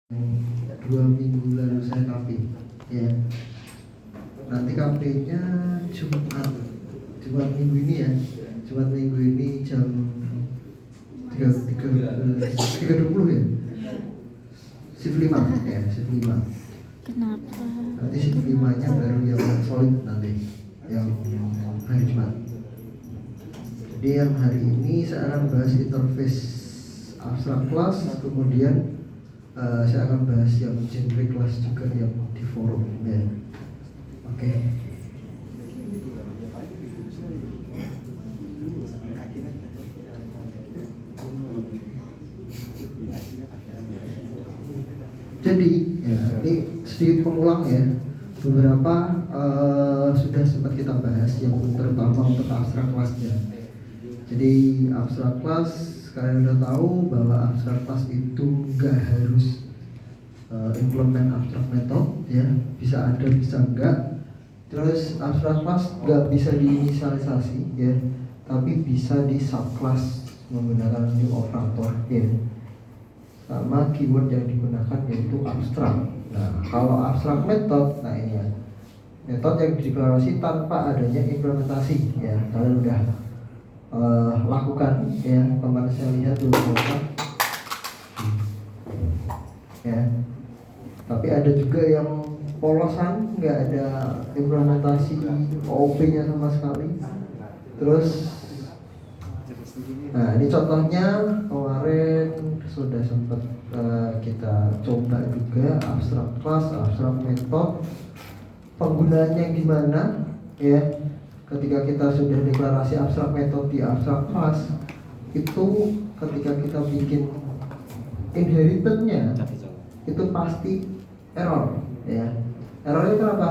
2 minggu lalu saya KP ya. Nanti KP-nya Jumat minggu ini ya. Jumat minggu ini jam 3.20 ya. Shift 5 ya, shift 5. Kenapa? Nanti shift 5-nya baru yang solid nanti, yang hari Jumat. Jadi yang hari ini saya akan bahas interface abstrak class, kemudian saya akan bahas yang generic class juga yang di forum ya. Oke. Jadi ya, ini sedikit pengulang ya. Beberapa sudah sempat kita bahas yang terutama untuk abstrak class-nya. Jadi abstrak class, kalian udah tahu bahwa abstrak class itu nggak harus implement abstrak method ya, bisa ada bisa enggak. Terus abstrak class nggak bisa diinisialisasi ya, tapi bisa di subclass menggunakan new operator ya. Sama keyword yang digunakan yaitu abstrak. Nah, kalau abstrak method, nah ini ya, metode yang dideklarasi tanpa adanya implementasi ya. Kalian udah lakukan ya, kemarin saya lihat dulu ya. Tapi ada juga yang polosan, nggak ada implementasi OOP-nya sama sekali. Terus, nah ini contohnya kemarin sudah sempat kita coba juga abstrak class, abstrak method. Penggunaannya gimana ya? Ketika kita sudah deklarasi abstrak method di abstrak class, itu ketika kita bikin inheritance-nya itu pasti error ya. Errornya kenapa?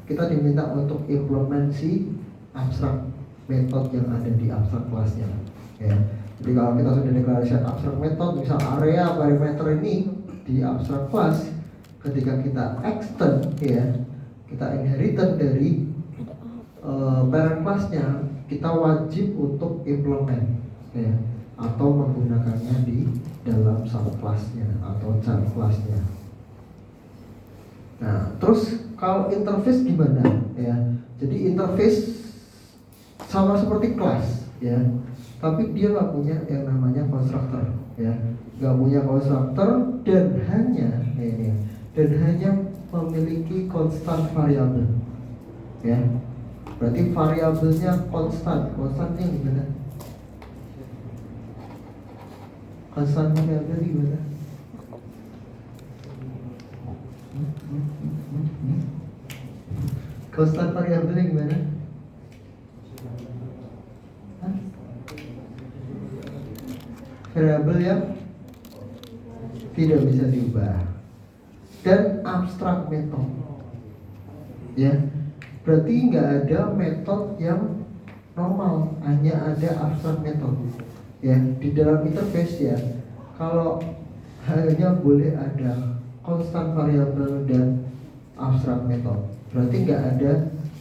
Kita diminta untuk implementasi abstrak method yang ada di abstrak class-nya ya. Jadi kalau kita sudah deklarasi abstrak method, misal area parameter ini di abstrak class, ketika kita extend ya, kita inheritance dari parent class-nya, kita wajib untuk implement ya, atau menggunakannya di dalam subclass-nya atau child class-nya. Nah, terus kalau interface gimana ya? Jadi interface sama seperti class ya, tapi dia nggak punya yang namanya constructor ya, nggak punya constructor dan hanya memiliki constant variable ya. Berarti variabelnya konstan. Konstannya gimana? Konstan variabel gimana? Konstan variabelnya gimana? Variabel yang tidak bisa diubah. Dan abstrak method ya, berarti nggak ada metode yang normal, hanya ada abstrak method ya. Di dalam interface ya, kalau hanya boleh ada constant variable dan abstrak method, berarti nggak ada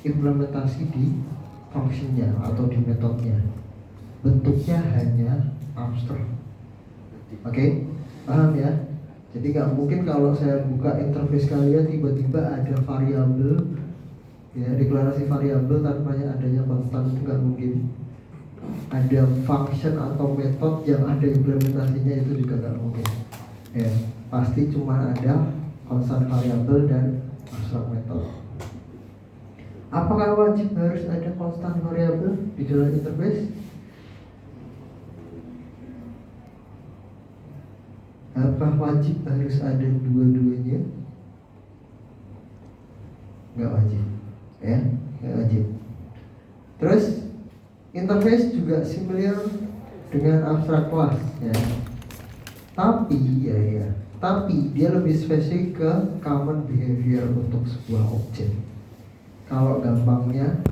implementasi di functionnya atau di metodenya, bentuknya hanya abstrak. Oke, paham ya? Jadi nggak mungkin kalau saya buka interface kalian tiba-tiba ada variabel ya, deklarasi variabel tanpa adanya konstan, itu nggak mungkin. Ada function atau metode yang ada implementasinya, itu juga nggak mungkin ya. Pasti cuma ada konstan variabel dan abstrak method. Apakah wajib harus ada konstan variabel di dalam interface? Apa wajib harus ada dua-duanya? Nggak wajib ya, nggak wajib. Terus interface juga similar dengan abstrak class ya, tapi tapi dia lebih spesifik ke common behavior untuk sebuah objek. Kalau gampangnya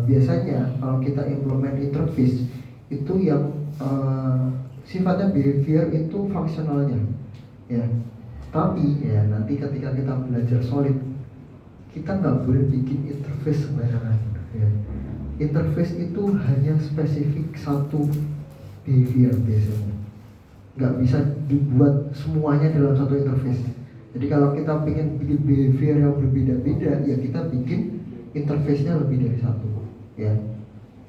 biasanya kalau kita implement interface itu yang sifatnya behavior itu fungsionalnya ya. Tapi ya nanti ketika kita belajar solid, kita nggak boleh bikin interface sembarangan ya. Interface itu hanya spesifik satu behavior biasanya, nggak bisa dibuat semuanya dalam satu interface Jadi kalau kita ingin bikin behavior yang berbeda-beda, ya kita bikin interface-nya lebih dari satu, ya.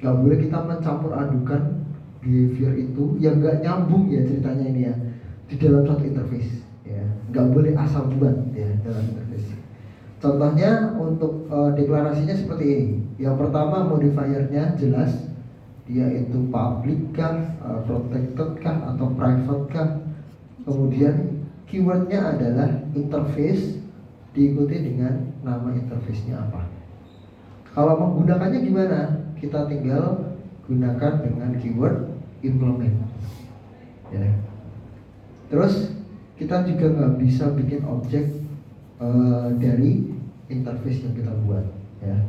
Gak boleh kita mencampur adukan behavior itu yang gak nyambung ya ceritanya ini ya di dalam satu interface, ya. Gak boleh asal buat ya dalam interface. Contohnya untuk deklarasinya seperti ini. Yang pertama modifiernya jelas, dia itu public kah, protected kah, atau private kah. Kemudian keywordnya adalah interface diikuti dengan nama interface-nya apa. Kalau menggunakannya gimana? Kita tinggal gunakan dengan keyword implement, ya. Terus kita juga nggak bisa bikin objek dari interface yang kita buat, ya.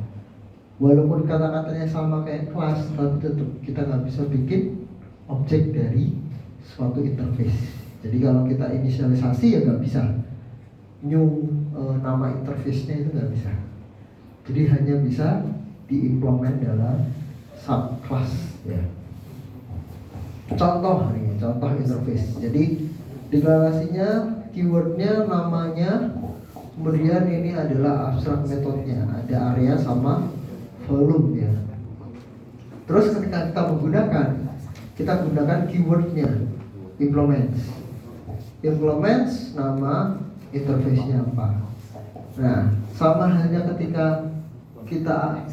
Walaupun kata-katanya sama kayak kelas, tapi tetap kita nggak bisa bikin objek dari suatu interface. Jadi kalau kita inisialisasi ya nggak bisa new nama interface-nya itu nggak bisa. Jadi hanya bisa diimplement dalam subclass, ya. Contoh nih, contoh interface. Jadi deklarasinya, keywordnya, namanya, kemudian ini adalah abstrak metodenya, ada area sama volume, ya. Terus ketika kita menggunakan, kita gunakan keywordnya implements. Implements nama interface-nya apa. Nah, sama halnya ketika kita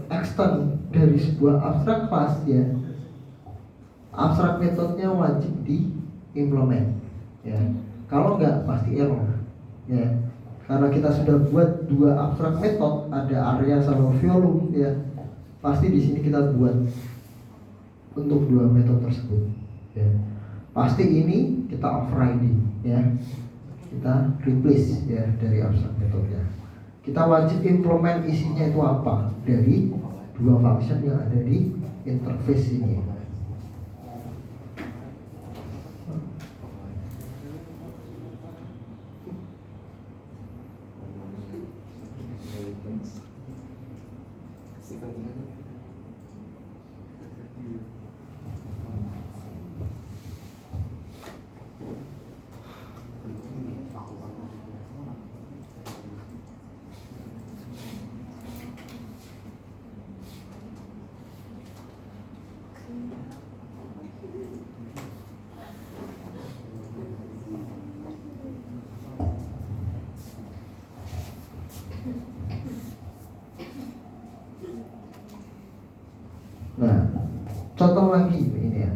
extend dari sebuah abstrak class, ya, abstrak metodenya wajib di implement, ya. Kalau enggak pasti error, ya. Karena kita sudah buat dua abstrak metode, ada area sama volume, ya. Pasti di sini kita buat untuk dua metode tersebut, ya. Pasti ini kita overriding, ya. Kita replace, ya, dari abstrak metodenya. Kita wajib implement isinya itu apa dari dua function yang ada di interface ini. Nah, contoh lagi ini ya.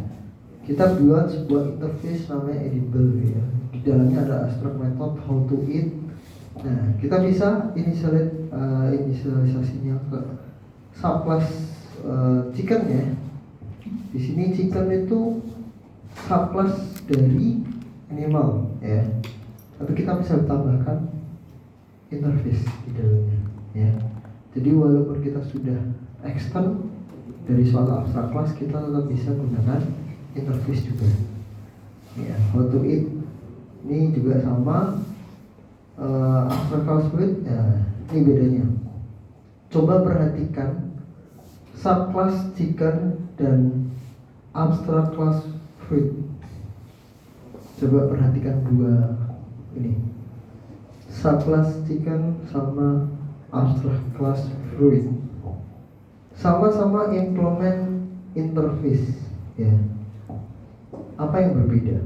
Kita buat sebuah interface namanya edible, ya. Di dalamnya ada abstract method how to eat. Nah, kita bisa inisialisasinya ke subclass chicken, ya. Di sini chicken itu subclass dari animal, ya. Tapi kita bisa tambahkan interface di dalamnya, ya. Jadi walaupun kita sudah extend dari suatu abstrak class, kita tetap bisa gunakan interface juga, ya. How to eat ini juga sama abstrak class with, ya. Ini bedanya. Coba perhatikan subclass chicken dan abstrak class fruit. Coba perhatikan dua ini, subclass chicken sama abstrak class fruit. Sama-sama implement interface, ya. Apa yang berbeda?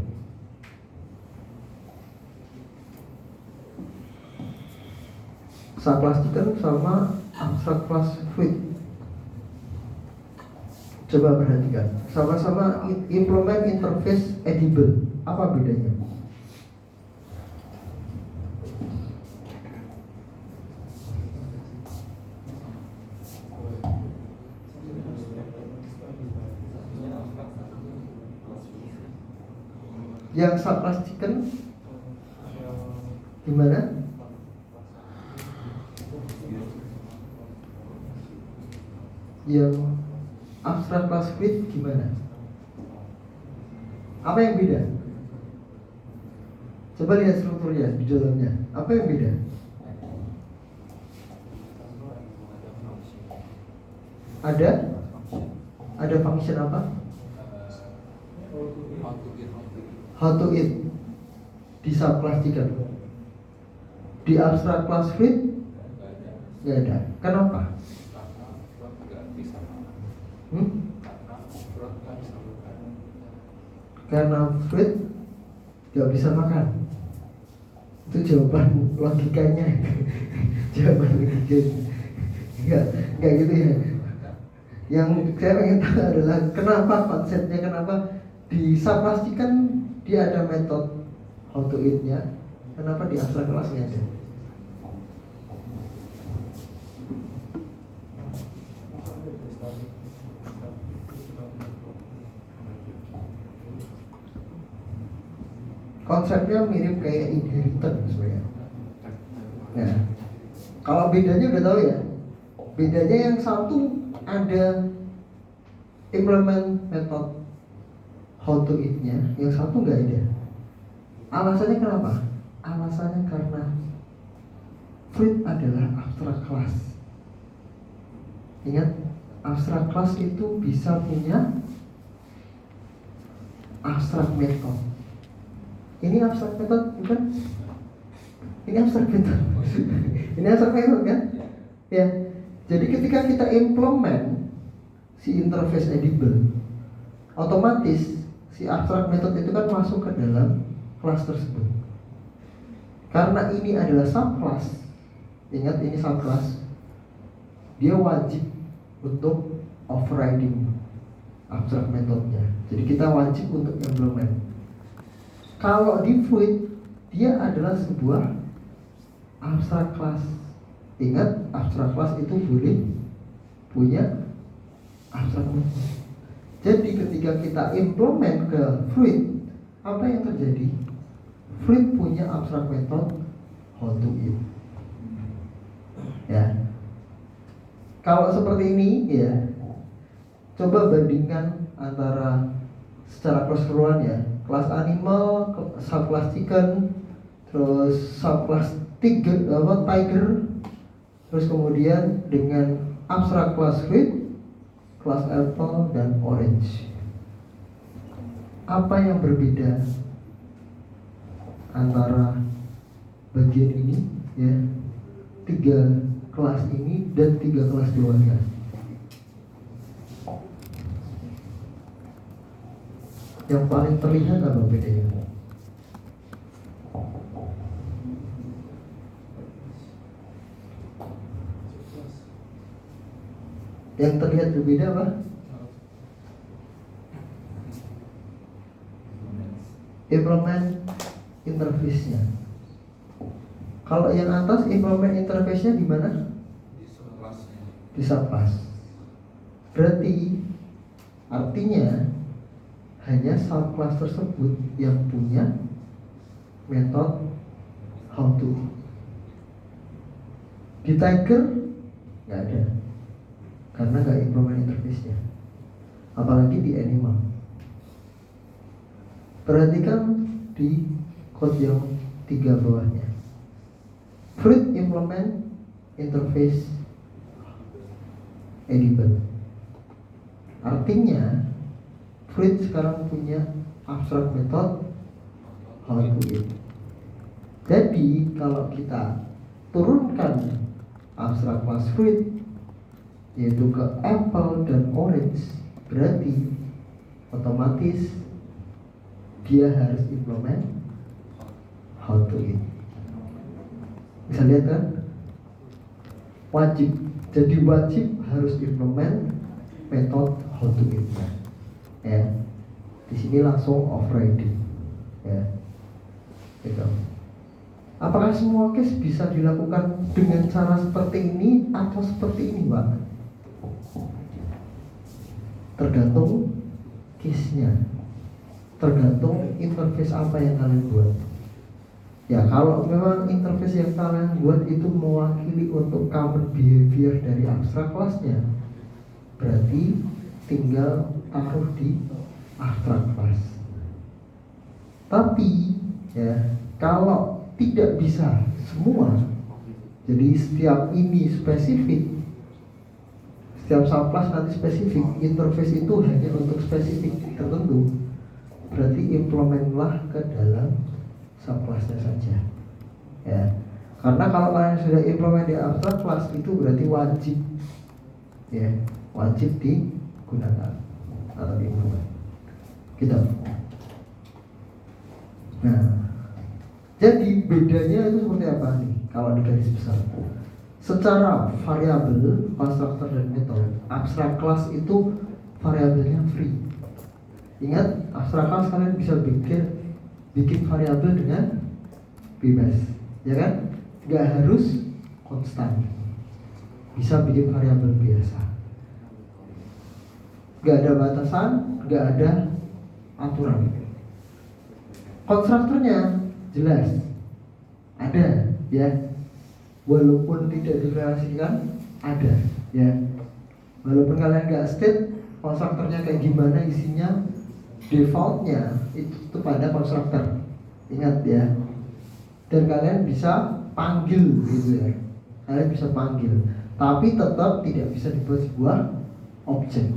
Subclass chicken sama abstract class fruit. Coba perhatikan. Sama-sama implement interface edible. Apa bedanya? Yang subclass chicken gimana? Yang abstrak class fruit gimana? Apa yang beda? Coba lihat strukturnya di dalamnya. Apa yang beda? Ada function apa? How to eat di subclass chicken. Di abstrak class fluid nggak ada. Kenapa? Karena fluid nggak bisa makan. Itu jawaban logikanya. Jawaban logikanya. Enggak gitu ya. Yang saya ingin tahu adalah kenapa konsepnya, kenapa di subplastik kan dia ada metode how to eat-nya, kenapa di abstrak kelasnya ada? Konsepnya mirip kayak inheritance sebenarnya. Nah, kalau bedanya udah tahu ya. Bedanya yang satu ada implement method how to eat-nya, yang satu nggak ada. Alasannya kenapa? Alasannya karena fluid adalah abstrak class. Ingat, abstrak class itu bisa punya abstrak method. Ini abstrak method bukan? Ini abstrak method. Ini abstrak method kan? Ya. Jadi ketika kita implement si interface edible, otomatis si abstrak method itu kan masuk ke dalam kelas tersebut. Karena ini adalah subclass, ingat ini subclass, dia wajib untuk overriding abstrak methodnya. Jadi kita wajib untuk implement. Kalau di fluid, dia adalah sebuah abstrak class. Ingat, abstrak class itu boleh punya abstrak method. Jadi ketika kita implement ke fluid, apa yang terjadi? Fluid punya abstrak method how to eat. Ya. Kalau seperti ini ya, coba bandingkan antara secara keseluruhan ya, kelas animal, subclass chicken, terus subclass tiger, terus kemudian dengan abstrak class fruit, kelas apple dan orange. Apa yang berbeda antara bagian ini ya, 3 kelas ini dan 3 kelas bawahnya? Yang paling terlihat apa bedanya? Yang terlihat berbeda apa? Implement interface-nya. Kalau yang atas implement interface-nya di mana? Di subclass. Berarti artinya hanya subclass tersebut yang punya metode how to. Di tiger nggak ada, karena nggak implement interface-nya. Apalagi di animal. Perhatikan di code yang 3 bawahnya. Fruit implement interface edible. Artinya fruit sekarang punya abstrak method how to eat. Jadi kalau kita turunkan abstrak class fruit yaitu ke apple dan orange, berarti otomatis dia harus implement how to eat. Bisa lihat kan? Wajib. Jadi wajib harus implement method how to eat. Ya, di sini langsung overriding. Ya, gitu. Apakah semua case bisa dilakukan dengan cara seperti ini atau seperti ini, Pak? Tergantung case-nya, tergantung interface apa yang kalian buat. Ya, kalau memang interface yang kalian buat itu mewakili untuk common behavior dari abstrak class-nya, berarti tinggal taruh di abstrak class. Tapi ya, kalau tidak bisa semua, jadi setiap ini spesifik, setiap subclass nanti spesifik, interface itu hanya untuk spesifik tertentu, berarti implementlah ke dalam subclassnya saja. Ya, Karena kalau kalian sudah implement di abstract class itu berarti wajib, ya, wajib digunakan atau diimplement. Gitu. Nah, jadi bedanya itu seperti apa nih? Kalau di garis besar, secara variabel, konstruktor dan metode, abstract class itu variabelnya free. Ingat, abstract class kalian bisa bikin variabel dengan bebas, ya kan? Gak harus konstan, bisa bikin variabel biasa. Gak ada batasan, gak ada aturan. Konstruktornya jelas, ada, ya. Walaupun tidak deklarasikan, ada, ya. Walaupun kalian gak state konstruktornya kayak gimana isinya, defaultnya itu pada konstruktor. Ingat ya. Dan kalian bisa panggil gitu ya. Kalian bisa panggil, tapi tetap tidak bisa dibuat sebuah objek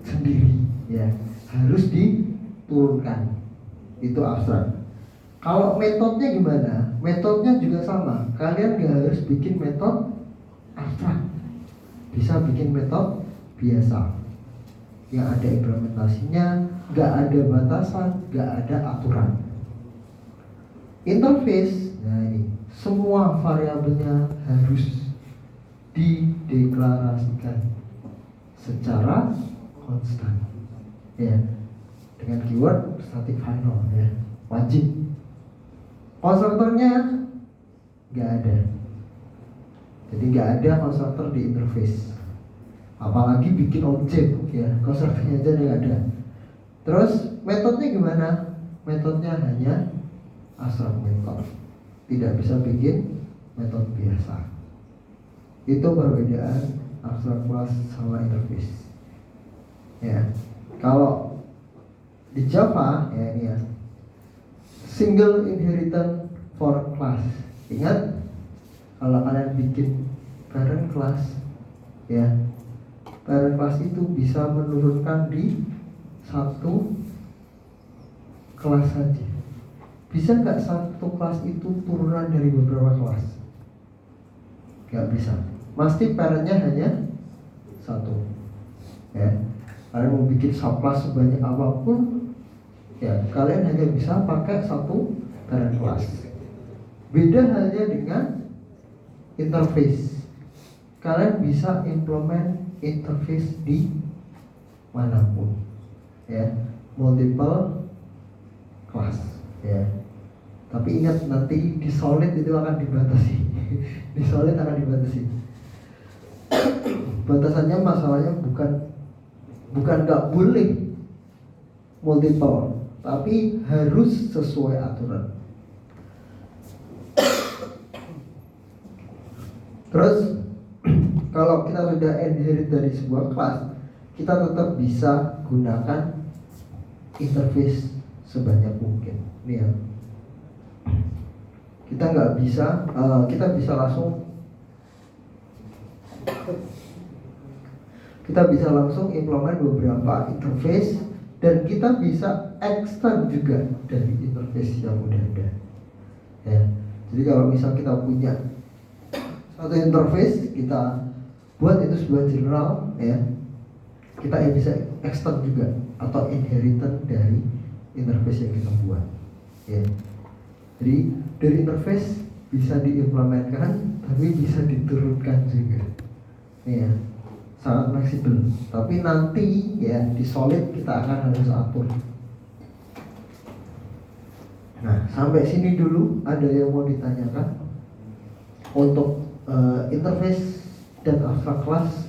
sendiri, ya. Harus diturunkan. Itu abstrak. Kalau metodenya gimana? Metodenya juga sama. Kalian gak harus bikin metode abstrak, bisa bikin metode biasa yang ada implementasinya, gak ada batasan, gak ada aturan. Interface, nah ini semua variabelnya harus dideklarasikan secara konstan, ya, dengan keyword static final, ya, wajib. Konstruktornya nggak ada, jadi nggak ada konstruktor di interface, apalagi bikin objek, ya, konstruktornya aja nggak ada. Terus metodenya gimana? Metodenya hanya abstract method, tidak bisa bikin metode biasa. Itu perbedaan abstract class sama interface, ya. Kalau di Java, ya, ini ya, single inheritance for class. Ingat, kalau kalian bikin parent class, ya, parent class itu bisa menurunkan di satu kelas saja. Bisa nggak satu kelas itu turunan dari beberapa kelas? Nggak bisa. Pasti parentnya hanya satu, ya. Kalian mau bikin subclass sebanyak apapun, ya, kalian hanya bisa pakai satu parent class. Beda halnya dengan interface. Kalian bisa implement interface di manapun, ya, multiple class, ya. Tapi ingat, nanti di solid itu akan dibatasi. Di solid akan dibatasi. Batasannya, masalahnya bukan nggak boleh multiple, tapi harus sesuai aturan. Terus kalau kita sudah inherit dari sebuah kelas, kita tetap bisa gunakan interface sebanyak mungkin. Ini ya, kita nggak bisa, kita bisa langsung implement beberapa interface, dan kita bisa extend juga dari interface yang udah ada, ya. Jadi kalau misal kita punya satu interface, kita buat itu sebuah general, ya, kita bisa extend juga atau inheritance dari interface yang kita buat, ya. Jadi dari interface bisa diimplementkan, tapi bisa diturunkan juga, ya. Sangat fleksibel. Tapi nanti, ya, di solid kita akan harus atur. Nah, sampai sini dulu. Ada yang mau ditanyakan untuk interface dan abstract class?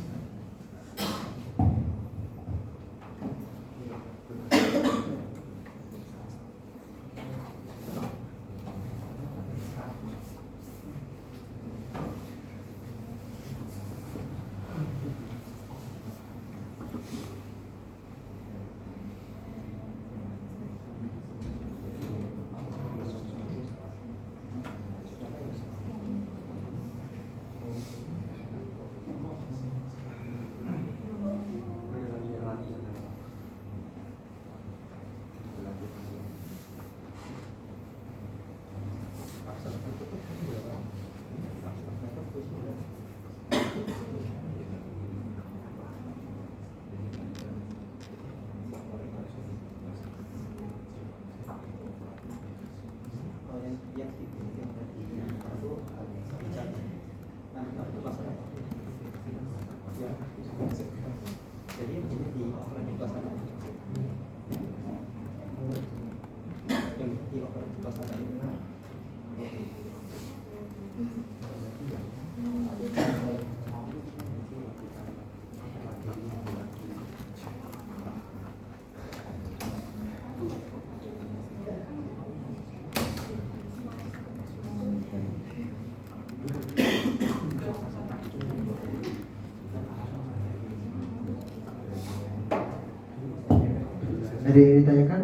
Ada yang ditanyakan?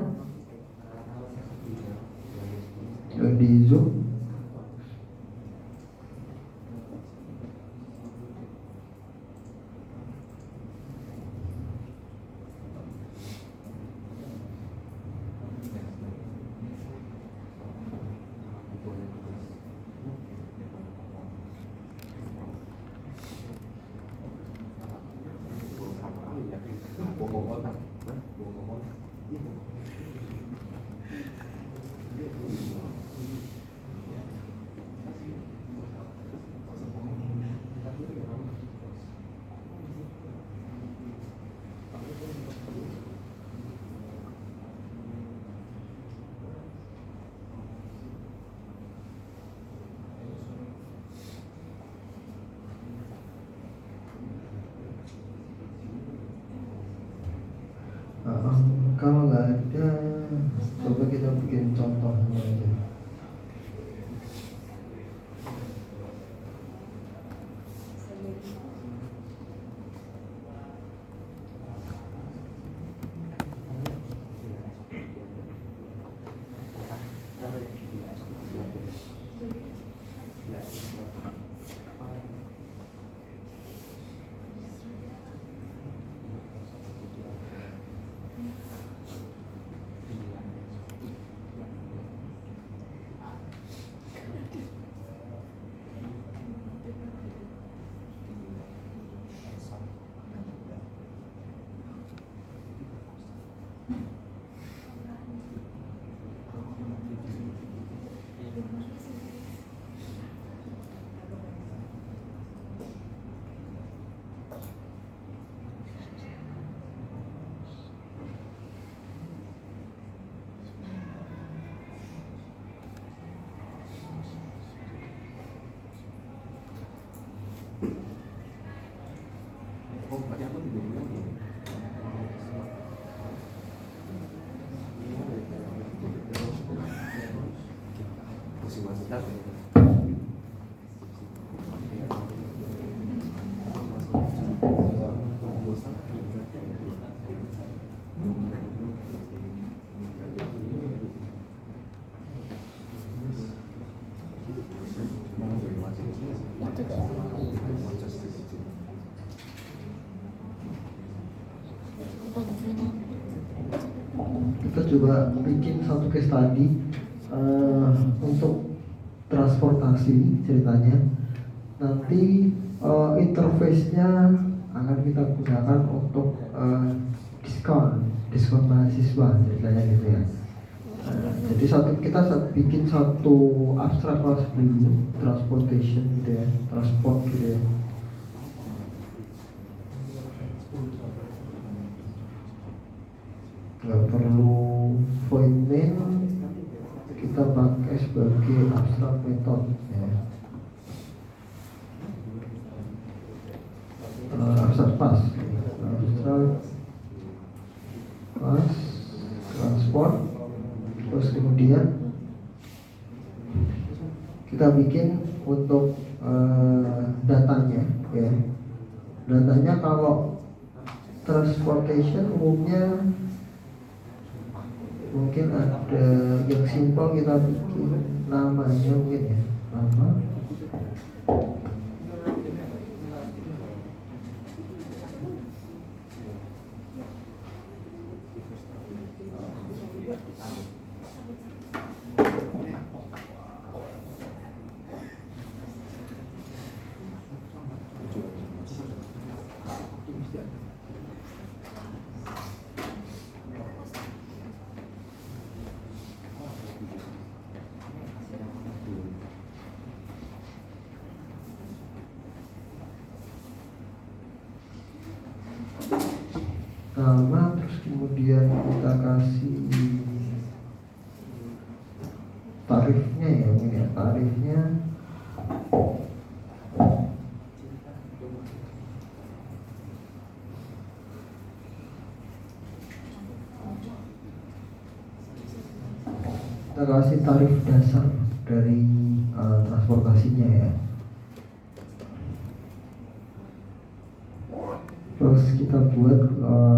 Yang di Zoom? Kalau nggak ada, coba kita bikin contohnya aja. Kita coba bikin satu case study untuk transportasi ceritanya. Nanti interface-nya akan kita gunakan untuk diskon mahasiswa ceritanya gitu ya. Jadi kita bikin satu abstrak kelas dulu, transportation gitu ya, transport gitu ya. Nggak perlu void main, kita pakai sebagai abstrak method ya. Abstrak pas transport. Terus kemudian kita bikin untuk datanya ya. Datanya kalau transportation umumnya mungkin ada yang simpel, kita bikin namanya mungkin ya, nama terus kemudian kita kasih tarifnya ya, ini ya tarifnya kasih tarif dasar dari transportasinya ya. Terus kita buat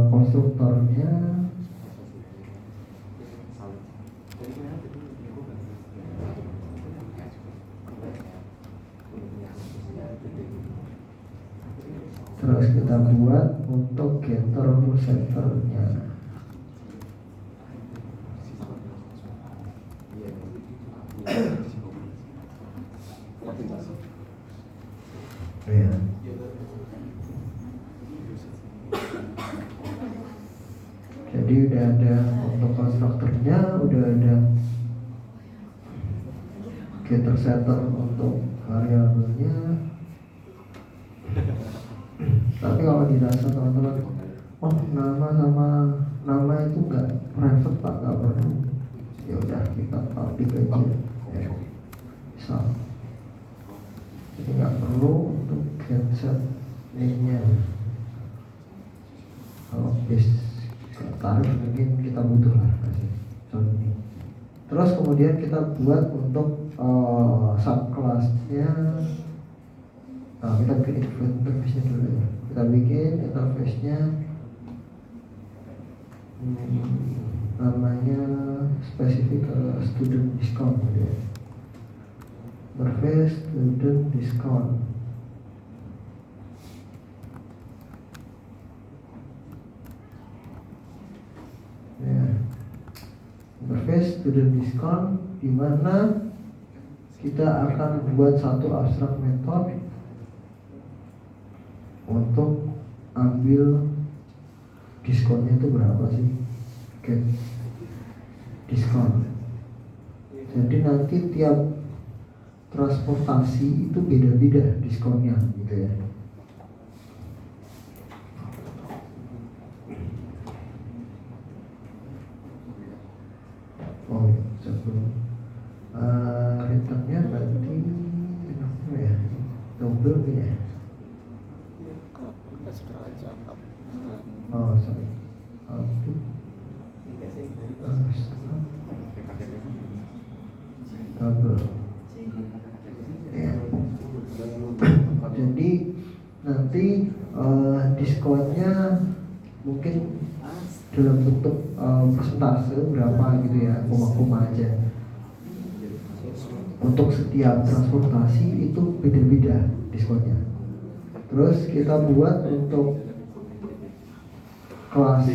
konstruktornya. Terus kita buat untuk getter pusatternya. Ya. Jadi udah ada untuk konstruktornya, udah ada getter setter untuk variabelnya. Tapi kalau dirasa teman-teman, oh nama sama nama itu nggak private pak, nggak perlu. Ya udah kita public aja. Ya, misal. Jadi nggak perlu untuk get set name-nya. Kalau base tarif mungkin kita butuh lah kasih contoh ini. Terus kemudian kita buat untuk subclass-nya. Nah, kita bikin interface-nya dulu ya. Kita bikin interface-nya namanya spesifik student discount gitu ya. Interface student discount. Ya. Interface student discount di mana kita akan buat satu abstrak method untuk ambil diskonnya itu berapa sih? Oke. Diskon. Jadi nanti tiap transportasi itu beda-beda diskonnya gitu ya. Oh ya, sebelum returnnya berarti apa ya? Double ya. Oh sorry. Double. Ya. Jadi nanti diskonnya mungkin dalam bentuk persentase berapa gitu ya, koma-koma aja. Untuk setiap transportasi itu beda-beda diskonnya. Terus kita buat untuk kelas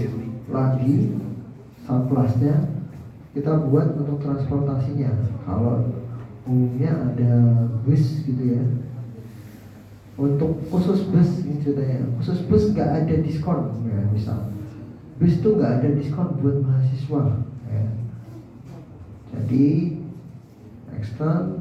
lagi, subkelasnya kita buat untuk transportasinya. Kalau umumnya ada bus gitu ya. Untuk khusus bus ini ceritanya, khusus bus nggak ada diskon ya, misal bus tuh nggak ada diskon buat mahasiswa ya. Jadi ekstra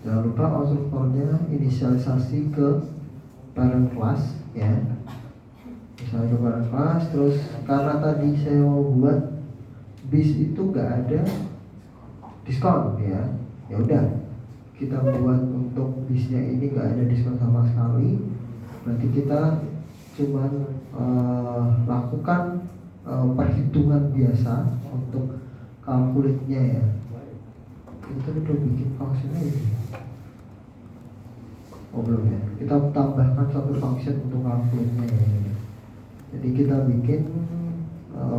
jangan lupa konstruktornya inisialisasi ke parent class ya, misalnya ke parent class. Terus karena tadi saya mau buat bis itu nggak ada diskon ya, ya udah kita buat untuk bisnya ini nggak ada diskon sama sekali. Berarti kita cuman lakukan perhitungan biasa untuk kalkulitnya ya. Kita udah bikin fungsinya ini. Oh belum ya. Kita tambahkan satu function untuk kalkulitnya ya. Jadi kita bikin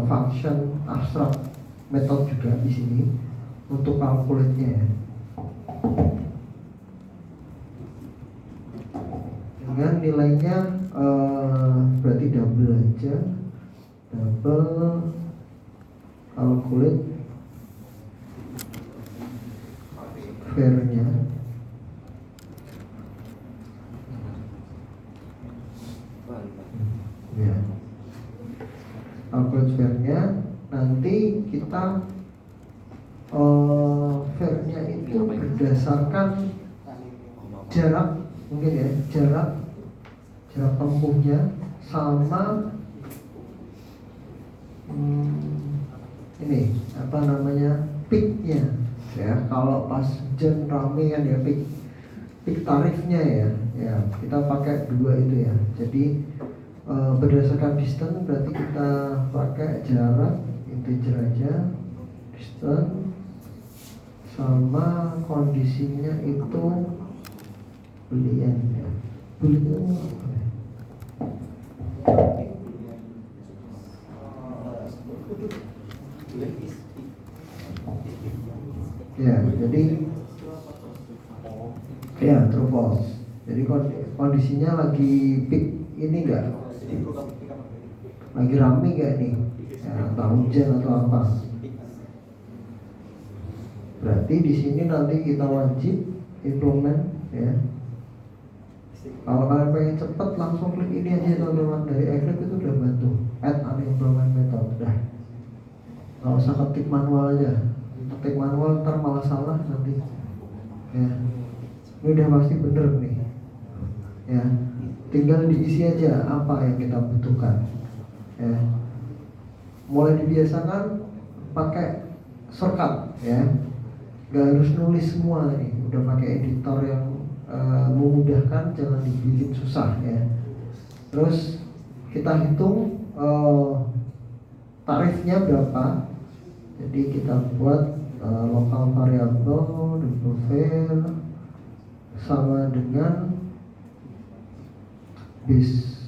function abstract method juga di sini untuk kalkulitnya ya. Dengan nilainya berarti double aja, double calculate fare-nya. Ya. Calculate fare-nya, nanti kita fare-nya itu berdasarkan jarak, mungkin ya, jarak tempuhnya sama ini apa namanya, peaknya ya. Kalau pas jam rame kan ya, peak tarifnya ya kita pakai dua itu ya. Jadi berdasarkan distance berarti kita pakai jarak integer aja, distance sama kondisinya itu boolean ya. Boolean apa ya? Ya, jadi ya true false. Jadi kondisinya lagi peak ini enggak? Lagi rame enggak nih? Ya, atau hujan atau apa? Berarti di sini nanti kita wajib implement ya. Kalau kalian pengen cepet langsung klik ini aja teman-teman, dari Eclipse itu udah bantu add unimplement method. Udah, nggak usah ketik manual aja. Ketik manual ntar malah salah nanti. Ya, ini udah pasti bener nih. Ya, tinggal diisi aja apa yang kita butuhkan. Ya, mulai dibiasakan pakai shortcut ya. Gak harus nulis semua nih, udah pakai editor yang memudahkan, jangan dibikin susah ya. Terus kita hitung tarifnya berapa. Jadi kita buat local variable double var sama dengan base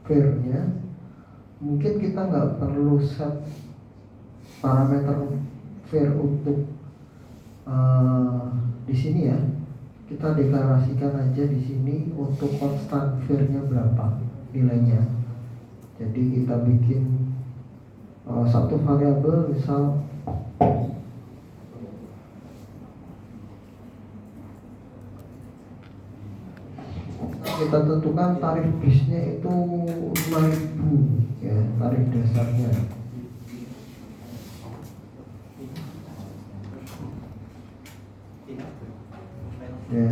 var-nya. Mungkin kita nggak perlu set parameter var untuk di sini ya. Kita deklarasikan aja di sini untuk konstan var-nya berapa nilainya. Jadi kita bikin satu variabel, misal kita tentukan tarif bisnya itu 5.000 ya, tarif dasarnya. Ya,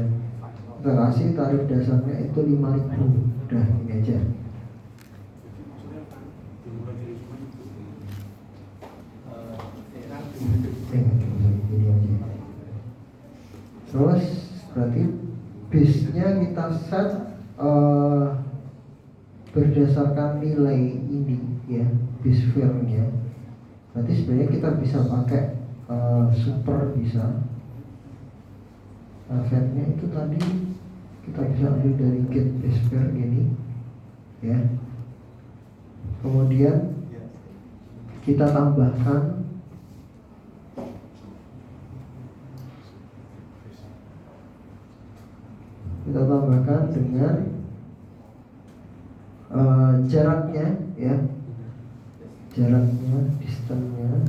kita kasih tarif dasarnya itu 5.000. Udah, ini aja. Terus berarti base-nya kita set berdasarkan nilai ini ya, base var-nya. Berarti sebenarnya kita bisa pakai super bisa. Var-nya itu tadi kita bisa ambil dari get base var gini ya. Kemudian kita tambahkan dengan jaraknya ya, jaraknya, distance-nya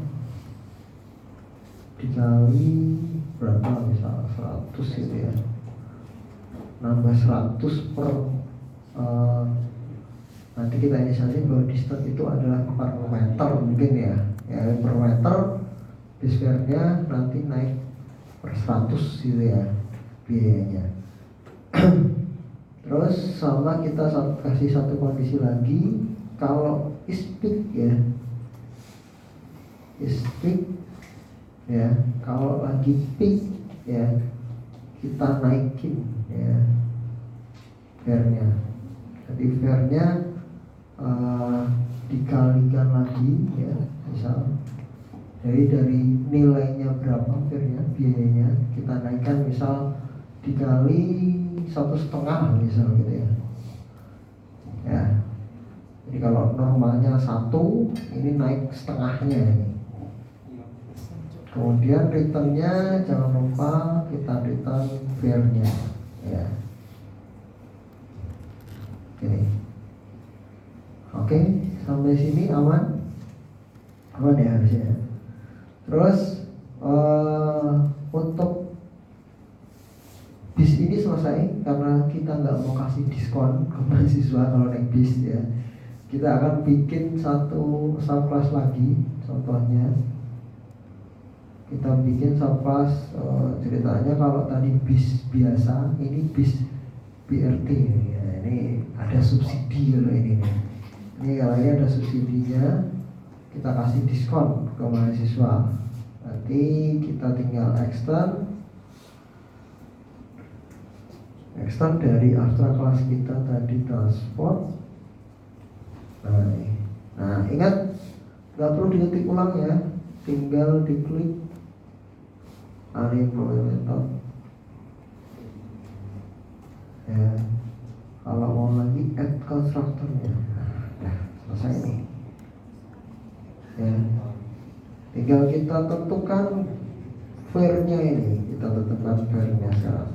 dikali berapa, misal 100 gitu ya, nambah 100 per nanti kita inisialin bahwa distance itu adalah per meter mungkin ya, per meter base var-nya nanti naik per 100 gitu ya biayanya. Terus sama kita kasih satu kondisi lagi, kalau is peak ya, is peak ya, kalau lagi peak ya kita naikin ya var-nya. Jadi var-nya dikalikan lagi ya, misal dari nilainya berapa var-nya, biayanya kita naikkan, misal dikali 1,5 misal gitu ya. Ya, jadi kalau normalnya 1, ini naik setengahnya ini. Kemudian returnnya jangan lupa kita return var-nya ya. Ini. Oke, sampai sini aman ya harusnya. Terus untuk sini selesai karena kita nggak mau kasih diskon ke mahasiswa kalau naik bis ya. Kita akan bikin satu subclass lagi. Contohnya kita bikin subclass ceritanya kalau tadi bis biasa, ini bis BRT ya, ini ada subsidi kalau ini nih. Ini kalau ini ada subsidinya, kita kasih diskon ke mahasiswa. Nanti kita tinggal extend dari abstrak kelas kita tadi transport. Nah ingat nggak perlu diketik ulang ya, tinggal diklik unemployment method ya. Kalau mau lagi add constructornya, nah selesai nih ya. Tinggal kita tentukan var-nya ini, kita tentukan var-nya sekarang.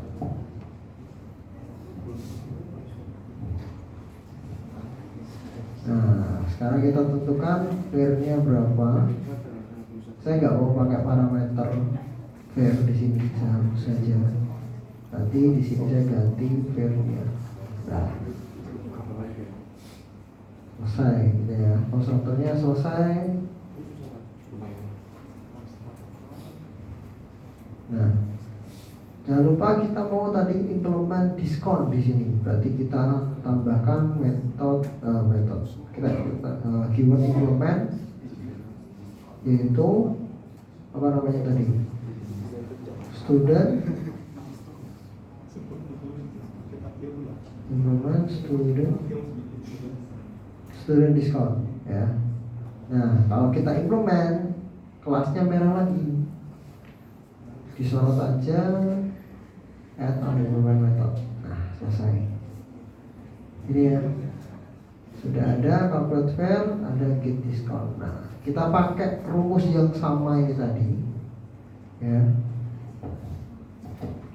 Nah, sekarang kita tentukan var-nya berapa. Saya nggak mau pakai parameter var di sini, saya hapus saja. Nanti di sini saya ganti var-nya. Nah, selesai gitu ya. Konstruktornya selesai. Nah, jangan lupa kita mau tadi implement diskon di sini. Berarti kita tambahkan metode kita keyword implement, yaitu apa namanya tadi, student implement student discount ya. Nah kalau kita implement, kelasnya merah lagi, disorot aja add on implement method. Nah selesai. Ini ya, sudah ada calculate var, ada get discount. Nah kita pakai rumus yang sama ini tadi ya,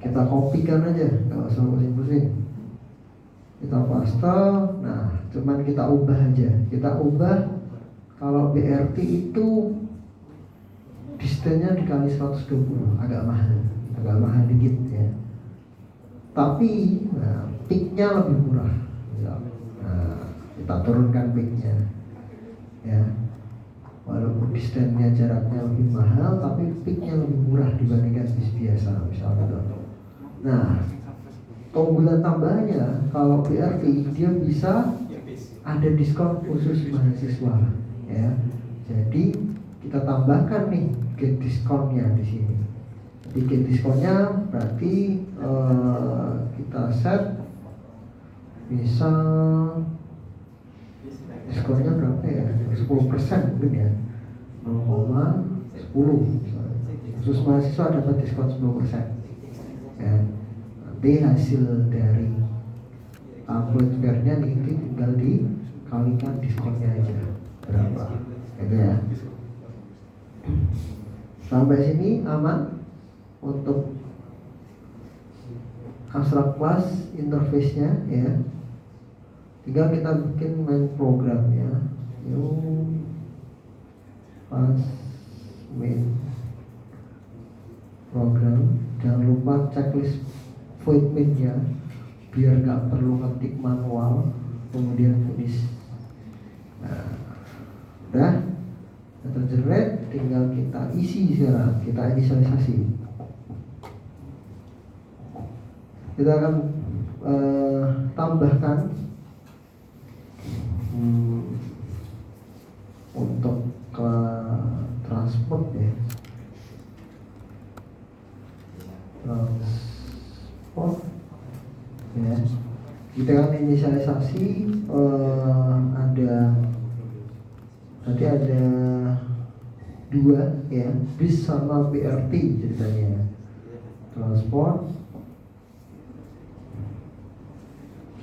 kita kopikan aja, nggak usah pusing-pusing. Kita paste. Nah cuman kita ubah aja, kita ubah kalau BRT itu distance-nya dikali 120, agak mahal dikit ya. Tapi peak-nya lebih murah. Nah, kita turunkan peak-nya ya. Walaupun distance-nya jaraknya lebih mahal, tapi peak-nya lebih murah dibandingkan bis biasa misalnya. Nah, keunggulan tambahannya kalau BRT dia bisa ada diskon khusus mahasiswa ya. Jadi kita tambahkan nih get diskonnya di sini. Di get diskonnya berarti kita set bisa diskonnya berapa ya? 10% mungkin ya, 0,10 khusus mahasiswa dapat diskon 10% ya. Nanti hasil dari upload var-nya nanti tinggal dikalikan diskonnya aja berapa gitu ya. Sampai sini aman untuk abstrak class interface-nya ya. Tinggal kita bikin main programnya. Yuk, pas main program. Jangan lupa checklist void main-nya biar nggak perlu ngetik manual kemudian finish. Nah, udah tergenerate, tinggal kita isi sekarang, kita inisialisasi. Kita akan tambahkan untuk ke transport ya, transport ya. Kita akan inisialisasi ada nanti ada dua ya, bis sama BRT ceritanya. Transport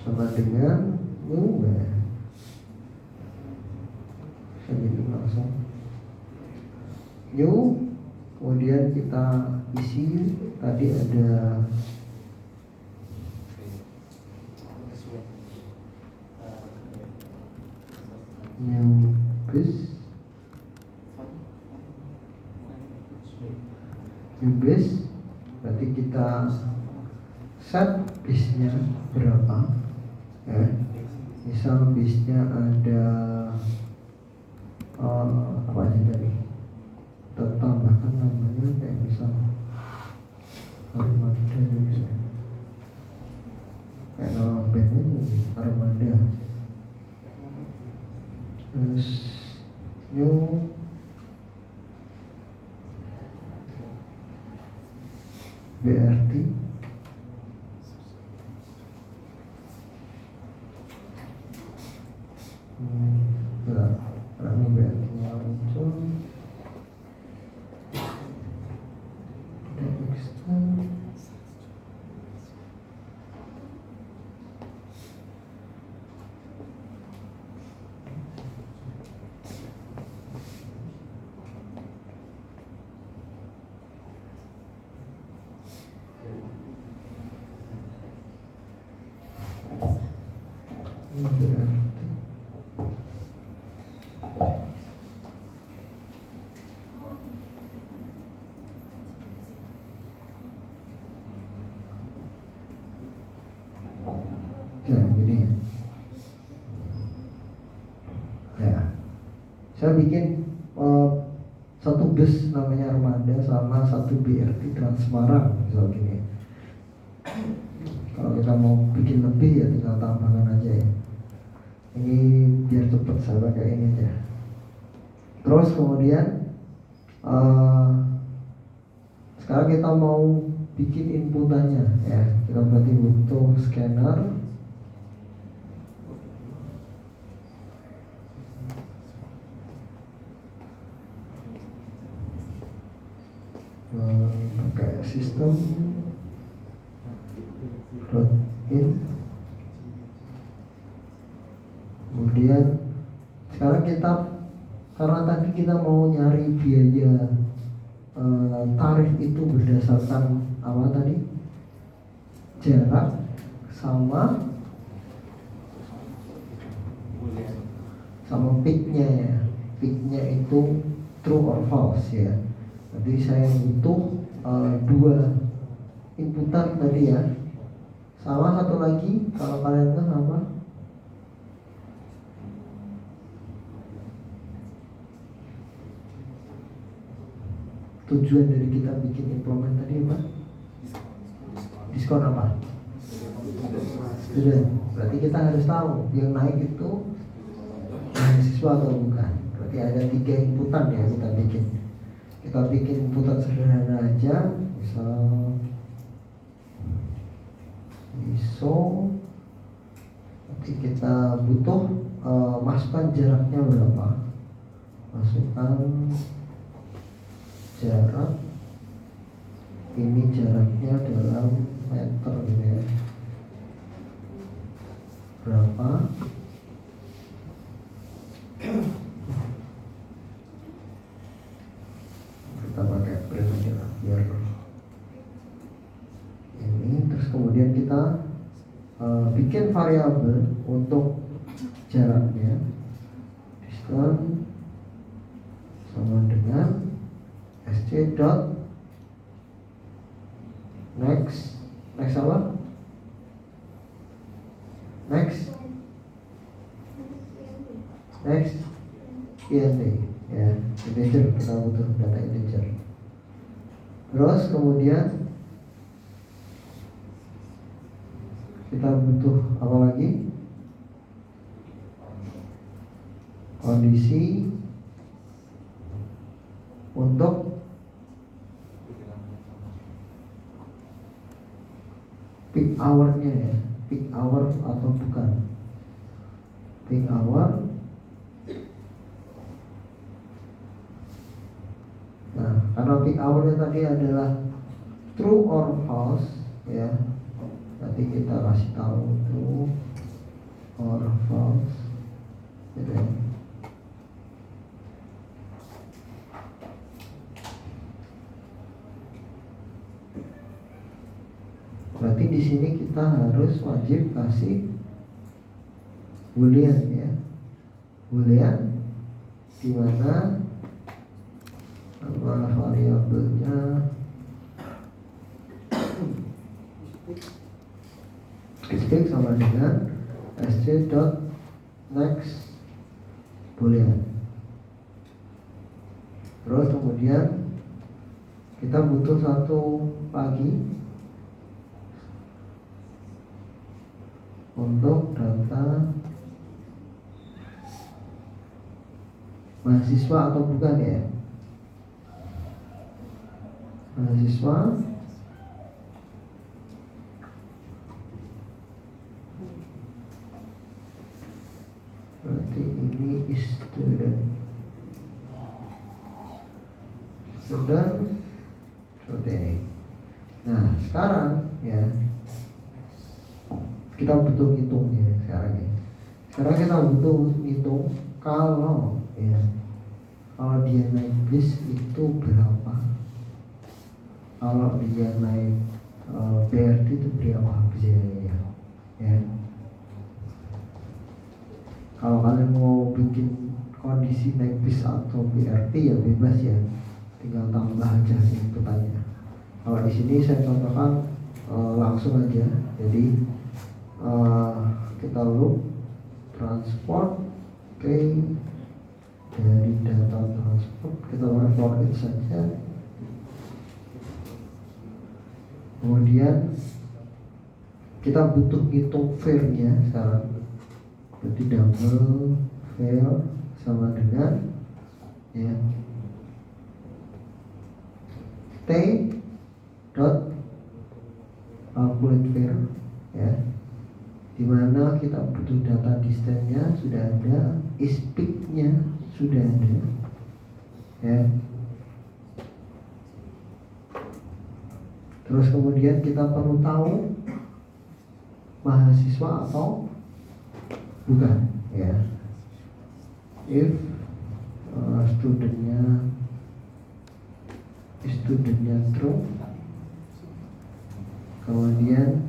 sama dengan new ya. Jadi langsung new, kemudian kita isi tadi ada new bis, berarti kita set bisnya berapa ya. Misal bisnya ada apa aja tadi, tambahkan namanya kayak misal Armada bisa, kayak nama bandnya Armada. Terus new BRT, karena BRT-nya muncul, ya gini ya, saya bikin satu bus namanya Armada sama satu BRT Trans Semarang misal gini. Kalau kita mau bikin lebih ya tinggal tambahkan aja ya. Ini biar cepet saya pakai ini aja. Terus kemudian sekarang kita mau bikin inputannya ya. Kita berarti butuh scanner, pakai sistem in. Kemudian sekarang kita, karena tadi kita mau nyari biaya tarif itu berdasarkan apa tadi, jarak sama peaknya ya. Peaknya itu true or false ya. Jadi saya butuh dua inputan tadi ya. Sama satu lagi, kalau kalian kan apa? Tujuan dari kita bikin implement tadi apa? Diskon apa? Sudah. Berarti kita harus tahu yang naik itu mahasiswa atau bukan. Berarti ada 3 inputan ya kita bikin. Kita bikin inputan sederhana aja, misal ISO. Nanti kita butuh masukkan jaraknya berapa. Masukkan jarak, ini jaraknya dalam meter gitu ya, berapa. Kita pakai print aja lah biar ini. Terus kemudian kita bikin variabel untuk jaraknya, distance sama dengan sc dot next apa? Next int ya, integer, kita butuh data integer. Terus kemudian kita butuh apa lagi? Kondisi untuk peak hour-nya ya, peak hour atau bukan peak hour. Nah, karena peak hour-nya tadi adalah true or false ya, nanti kita kasih tahu true or false gitu ya. Berarti di sini kita harus wajib kasih boolean ya, boolean di mana nama variabelnya Speak sama dengan sc dot next boolean. Terus kemudian kita butuh satu lagi untuk data mahasiswa atau bukan ya, mahasiswa berarti ini student seperti ini. Nah sekarang ya kita butuh hitung ya sekarang ya. Sekarang kita butuh hitung kalau ya, kalau dia naik bis itu berapa, kalau dia naik BRT itu berapa biayanya ya. Kalau kalian mau bikin kondisi naik bis atau BRT ya bebas ya, tinggal tambah aja inputannya. Kalau di sini saya contohkan langsung aja. Jadi kita loop transport dari data transport kita for it saja. Kemudian kita butuh hitung fare-nya sekarang. Berarti double fare sama dengan ya t dot calculate fare ya, dimana kita butuh data distance-nya sudah ada, speed-nya sudah ada ya. Terus kemudian kita perlu tahu mahasiswa atau bukan ya. If studentnya true, kemudian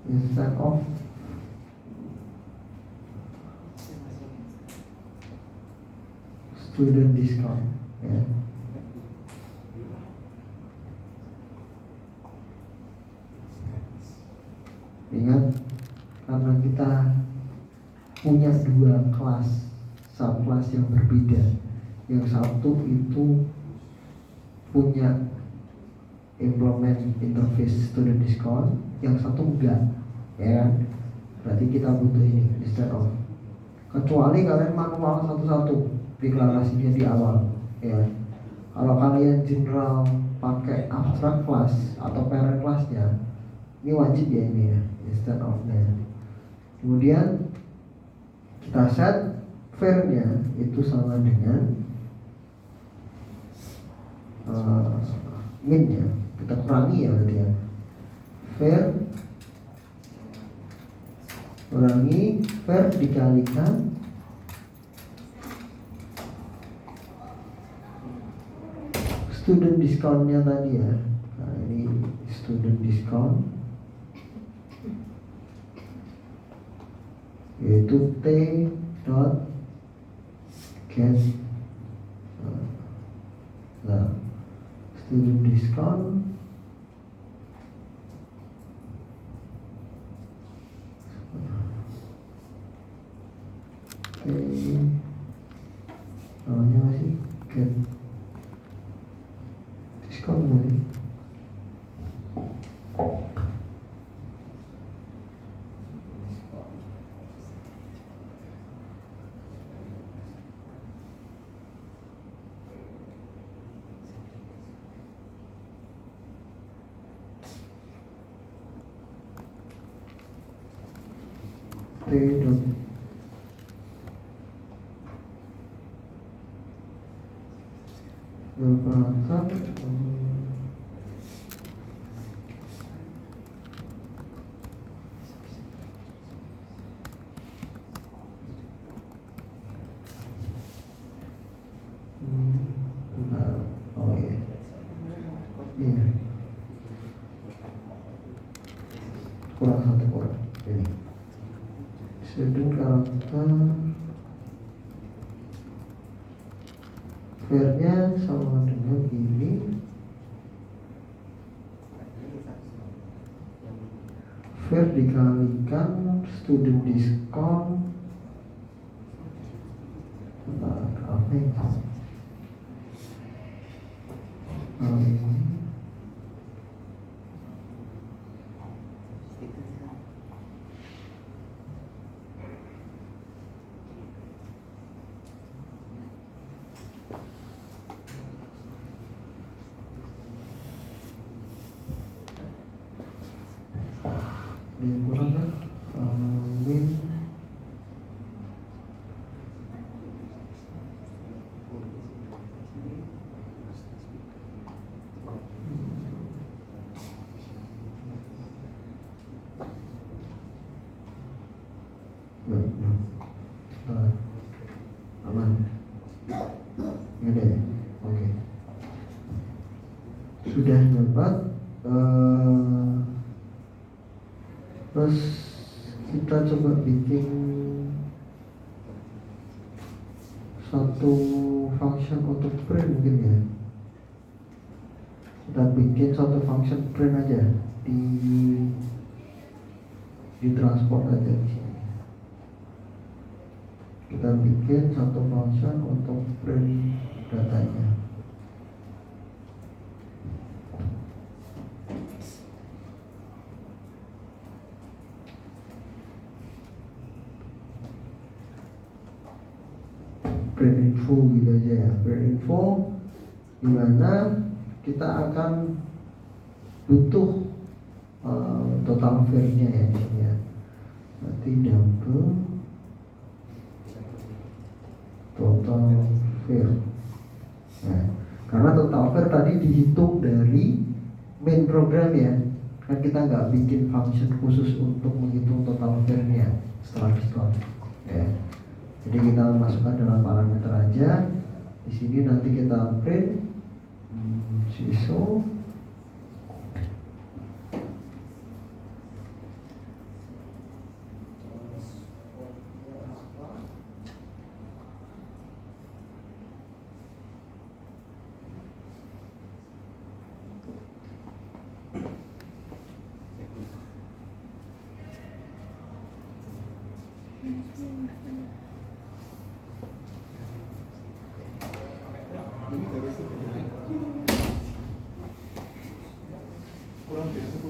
instead of student discount ya. Ingat, karena kita punya dua kelas, subkelas yang berbeda. Yang satu itu punya implement interface student discount, yang satu enggak, ya kan? Berarti kita butuh ini instead of. Kecuali kalian manual satu-satu deklarasinya di awal, ya. Kalau kalian general pakai abstract class atau parent classnya, ini wajib ya ini ya, instead of-nya. Kemudian kita set var-nya itu sama dengan min-nya, kita kurangi ya berarti ya. Var kurangi var dikalikan student discount-nya tadi ya. Nah, ini student discount yaitu t dot get student discount namanya masih get discount boleh. T dot berapa oh iya iya kurang satu kurang ini student karakter Fairnya sama dengan ini. Fair dikalikan student discount. Apa itu? Ini kurang kan? Win aman. Ini deh. Oke. Sudah dapat. Terus kita coba bikin satu function untuk print mungkin ya. Kita bikin satu function print aja di transport aja di sini. Kita bikin satu function untuk print datanya. Print info gitu aja ya. Print info dimana kita akan butuh total fare-nya ya di sini ya. Nanti double total fare. Nah, karena total fare tadi dihitung dari main program ya. Kan kita nggak bikin function khusus untuk menghitung total fare-nya setelah diskon ya. Jadi kita masukkan dalam parameter aja. Di sini nanti kita print siswa. Kurang dari 10%.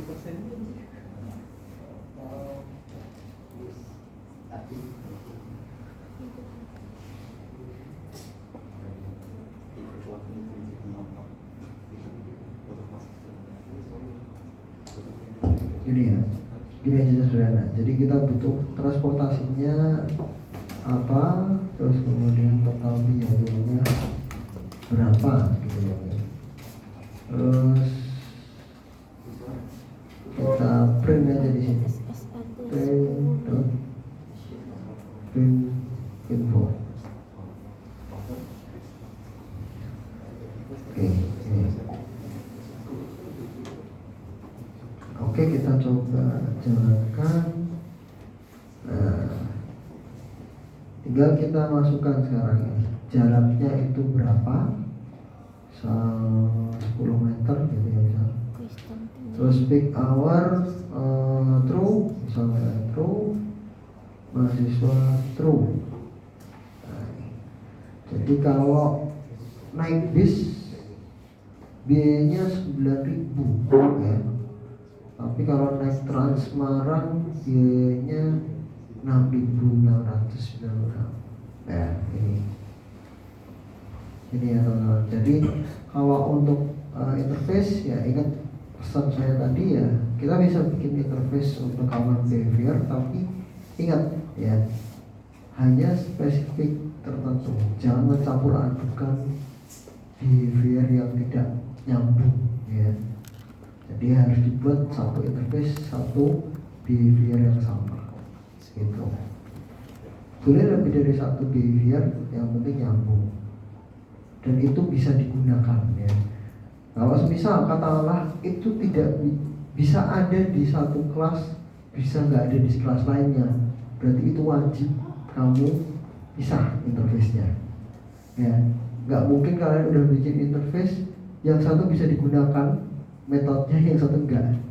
Gini ya, gini aja sederhana. Jadi kita butuh transportasinya apa, terus kemudian total biayanya berapa gitu ya. Terus kita print aja di sini. Print info. Oke, ini. Oke, kita coba jalankan. Nah, tinggal kita masukkan sekarang ya. Jaraknya itu berapa? 10 meter gitu ya misalnya. Terus peak hour true, misalnya true, mahasiswa true. Nah, jadi kalau naik bis biayanya 9.000 ya. Tapi kalau naik Trans Semarang biayanya 6.696. Ya, ini ya teman-teman. Jadi kalau untuk interface ya ingat pesan saya tadi ya, kita bisa bikin interface untuk common behavior, tapi ingat ya, hanya spesifik tertentu. Jangan mencampur adukan behavior yang tidak nyambung ya. Jadi harus dibuat satu interface, satu behavior yang sama gitu. Boleh lebih dari satu behavior, yang penting nyambung dan itu bisa digunakan ya. Kalau misal katakanlah itu tidak bisa ada di satu kelas, bisa nggak ada di kelas lainnya, berarti itu wajib kamu pisah interface-nya ya. Nggak mungkin kalian udah bikin interface yang satu bisa digunakan metodenya, yang satu enggak.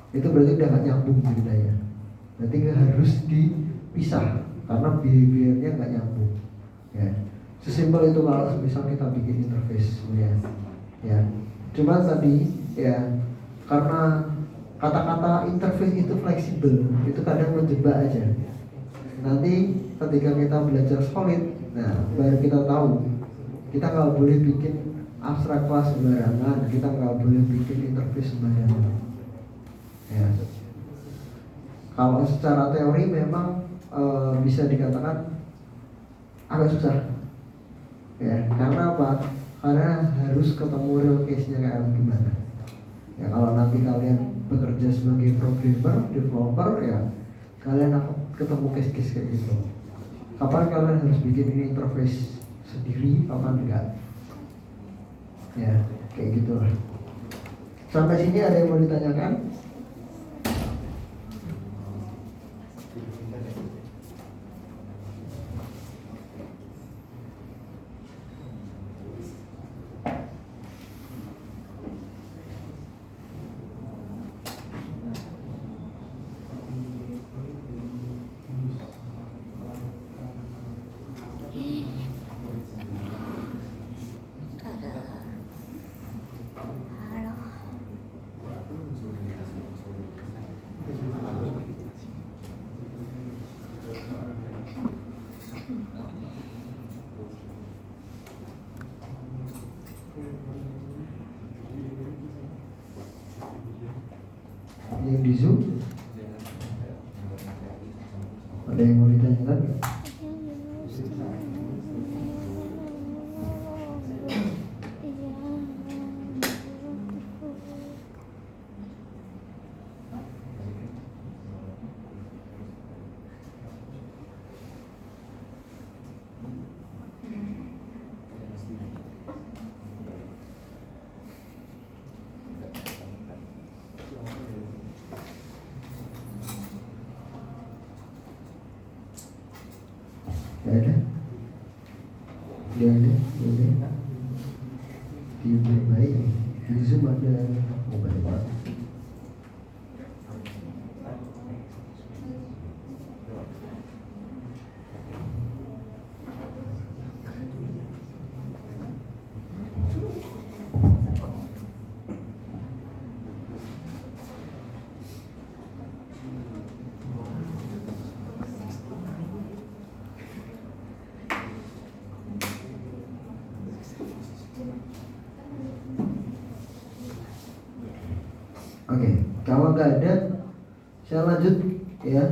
Itu berarti udah nggak nyambung ceritanya. Berarti harus dipisah karena behaviornya nggak nyambung. Ya, sesimpel itu kalau misal kita bikin interface ya. Cuma tadi ya, karena kata-kata interface itu fleksibel, itu kadang menjebak aja. Nanti ketika kita belajar solid, nah baru kita tahu kita nggak boleh bikin abstrak kelas sembarangan, kita nggak boleh bikin interface sembarangan. Ya. Kalau secara teori memang bisa dikatakan agak susah. Ya, karena apa? Karena harus ketemu real case-nya kayak gimana. Ya, kalau nanti kalian bekerja sebagai programmer, developer, ya kalian akan ketemu case-case kayak gitu. Kapan kalian harus bikin ini interface sendiri, kapan enggak? Ya, kayak gitu lah. Sampai sini ada yang mau ditanyakan? Yang di Zoom ada yang mau ditanyakan? Gak ada? Gak ada? Boleh? Di baik di Zoom ada mobile banget. Oke, kalau nggak ada, saya lanjut ya.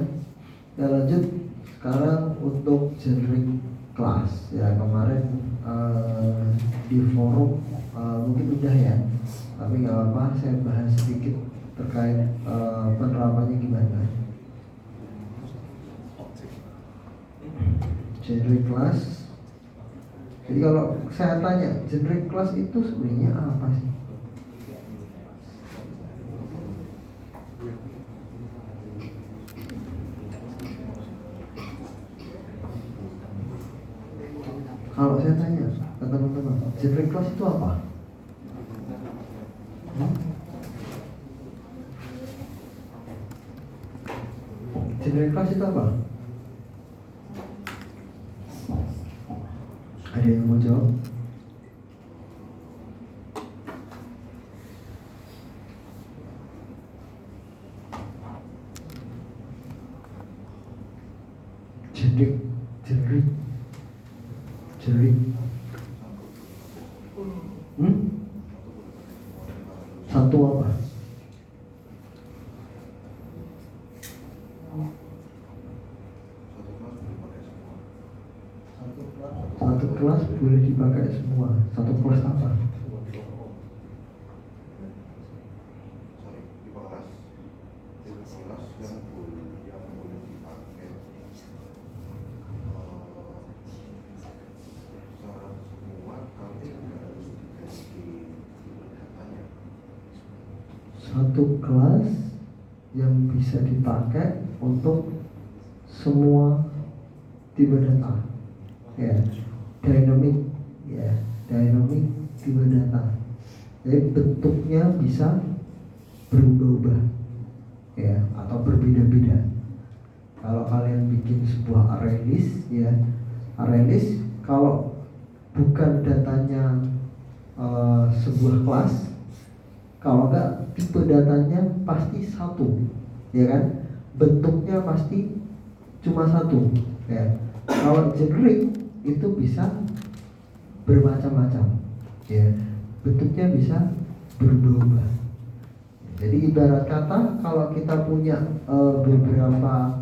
Saya lanjut sekarang untuk generic class ya. Kemarin di forum mungkin udah ya, tapi nggak apa-apa, saya bahas sedikit terkait penerapannya gimana. Generic class. Jadi kalau saya tanya, generic class itu sebenarnya apa sih? Kalau saya tanya ke teman-teman, generic class itu apa? Generic class itu apa? Ada yang mau jawab? Generic. Satu apa? Satu kelas boleh dipakai semua. Satu kelas apa? Satu kelas yang bisa dipakai untuk semua tipe data, ya, dynamic, ya. dynamic tipe data. Jadi bentuknya bisa berubah-ubah ya, atau berbeda-beda. Kalau kalian bikin sebuah array list ya, array list kalau bukan datanya sebuah kelas, kalau enggak tipe datanya pasti satu, ya kan? Bentuknya pasti cuma satu, ya. Kalau generic itu bisa bermacam-macam, ya. Bentuknya bisa berubah-ubah. Jadi ibarat kata kalau kita punya beberapa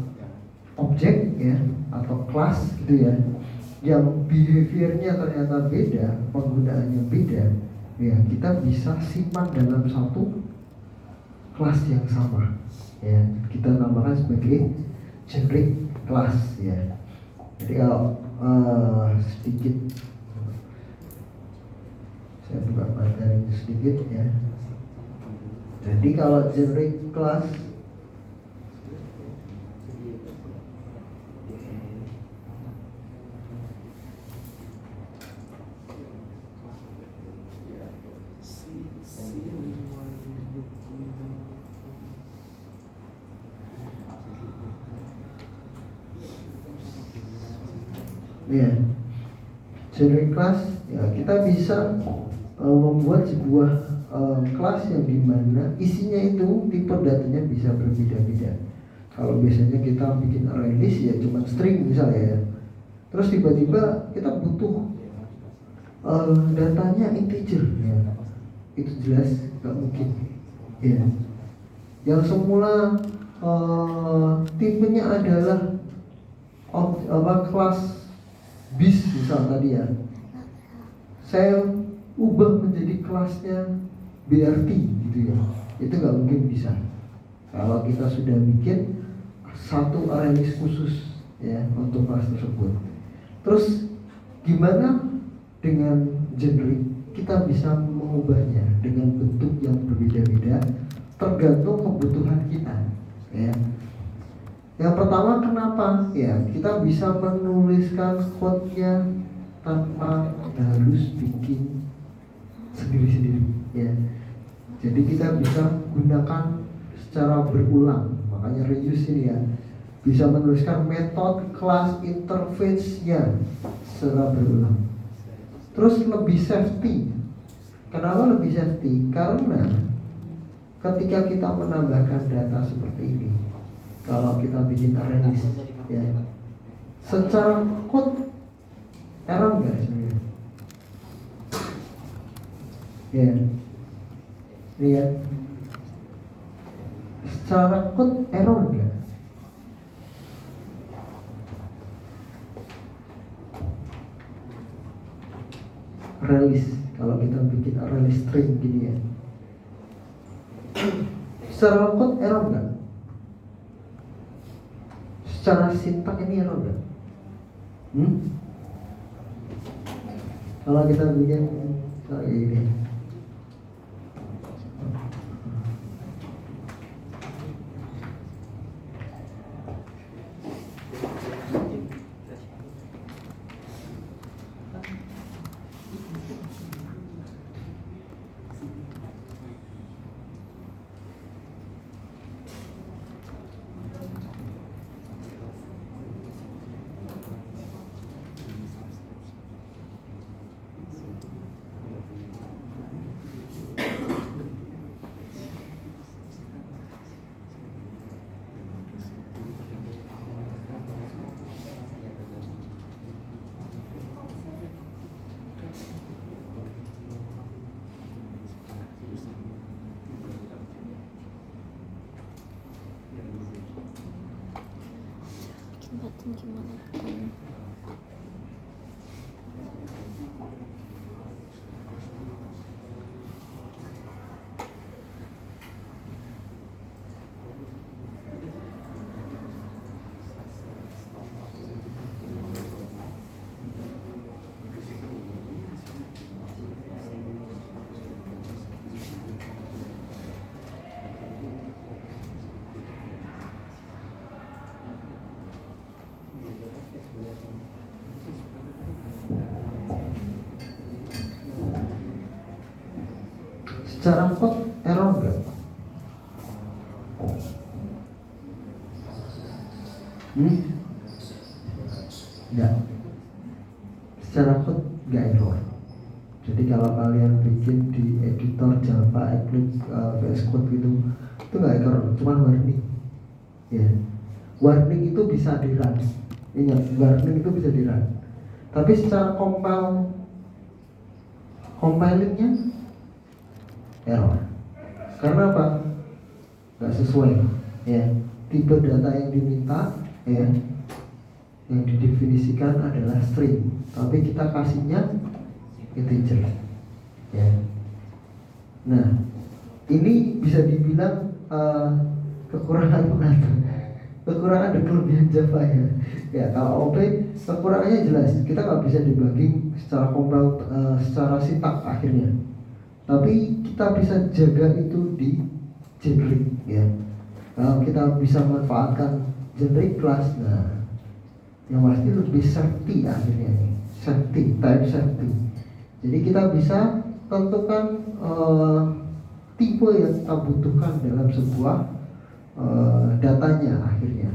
objek ya atau kelas gitu ya, yang behaviornya ternyata beda, penggunaannya beda, ya kita bisa simpan dalam satu kelas yang sama, ya kita namakan sebagai generic class ya. Jadi kalau sedikit saya buka materi sedikit ya. Jadi kalau generic class ya, generic class ya kita bisa membuat sebuah kelas yang dimana isinya itu tipe datanya bisa berbeda-beda. Kalau biasanya kita bikin array list ya cuma string misalnya ya, terus tiba-tiba kita butuh datanya integer ya, itu jelas nggak mungkin ya. Yang semula tipenya adalah kelas bis misal tadi ya, saya ubah menjadi kelasnya BRT gitu ya, itu nggak mungkin bisa. Kalau kita sudah bikin satu array list khusus ya untuk kelas tersebut. Terus gimana dengan generic? Kita bisa mengubahnya dengan bentuk yang berbeda-beda tergantung kebutuhan kita ya. Yang pertama kenapa? Ya kita bisa menuliskan code-nya tanpa harus bikin sendiri-sendiri ya. Jadi kita bisa gunakan secara berulang, makanya reuse ini ya. Bisa menuliskan metode, kelas, interface-nya secara berulang. Terus lebih safety. Kenapa lebih safety? Karena ketika kita menambahkan data seperti ini, kalau kita bikin array list ya, secara code error nggak sebenarnya? Ya, lihat secara code error nggak? Array list, kalau kita bikin array list string gini ya, secara code error nggak? Secara sintak ini error nggak? Kalau kita bikin kayak gini, Batin gimana kan? secara code error nggak? Nggak, secara code nggak error. Jadi kalau kalian bikin di editor Java, Eclipse, VS Code gitu, itu nggak error, cuma warning. Ya, warning itu bisa di run. Ingat, warning itu bisa di run. Tapi secara compilingnya error. Karena apa? Nggak sesuai. Ya, tipe data yang diminta, ya, yang didefinisikan adalah string, tapi kita kasihnya integer. Ya. Nah, ini bisa dibilang kekurangan dan kelebihan Java ya. Ya, kalau OP kekurangannya jelas, kita nggak bisa debugging secara compile, secara sintak akhirnya. Tapi kita bisa jaga itu di generic ya. Kalau kita bisa manfaatkan generic class, nah yang pasti lebih safety akhirnya nih, type safety. Jadi kita bisa tentukan tipe yang kita butuhkan dalam sebuah datanya akhirnya,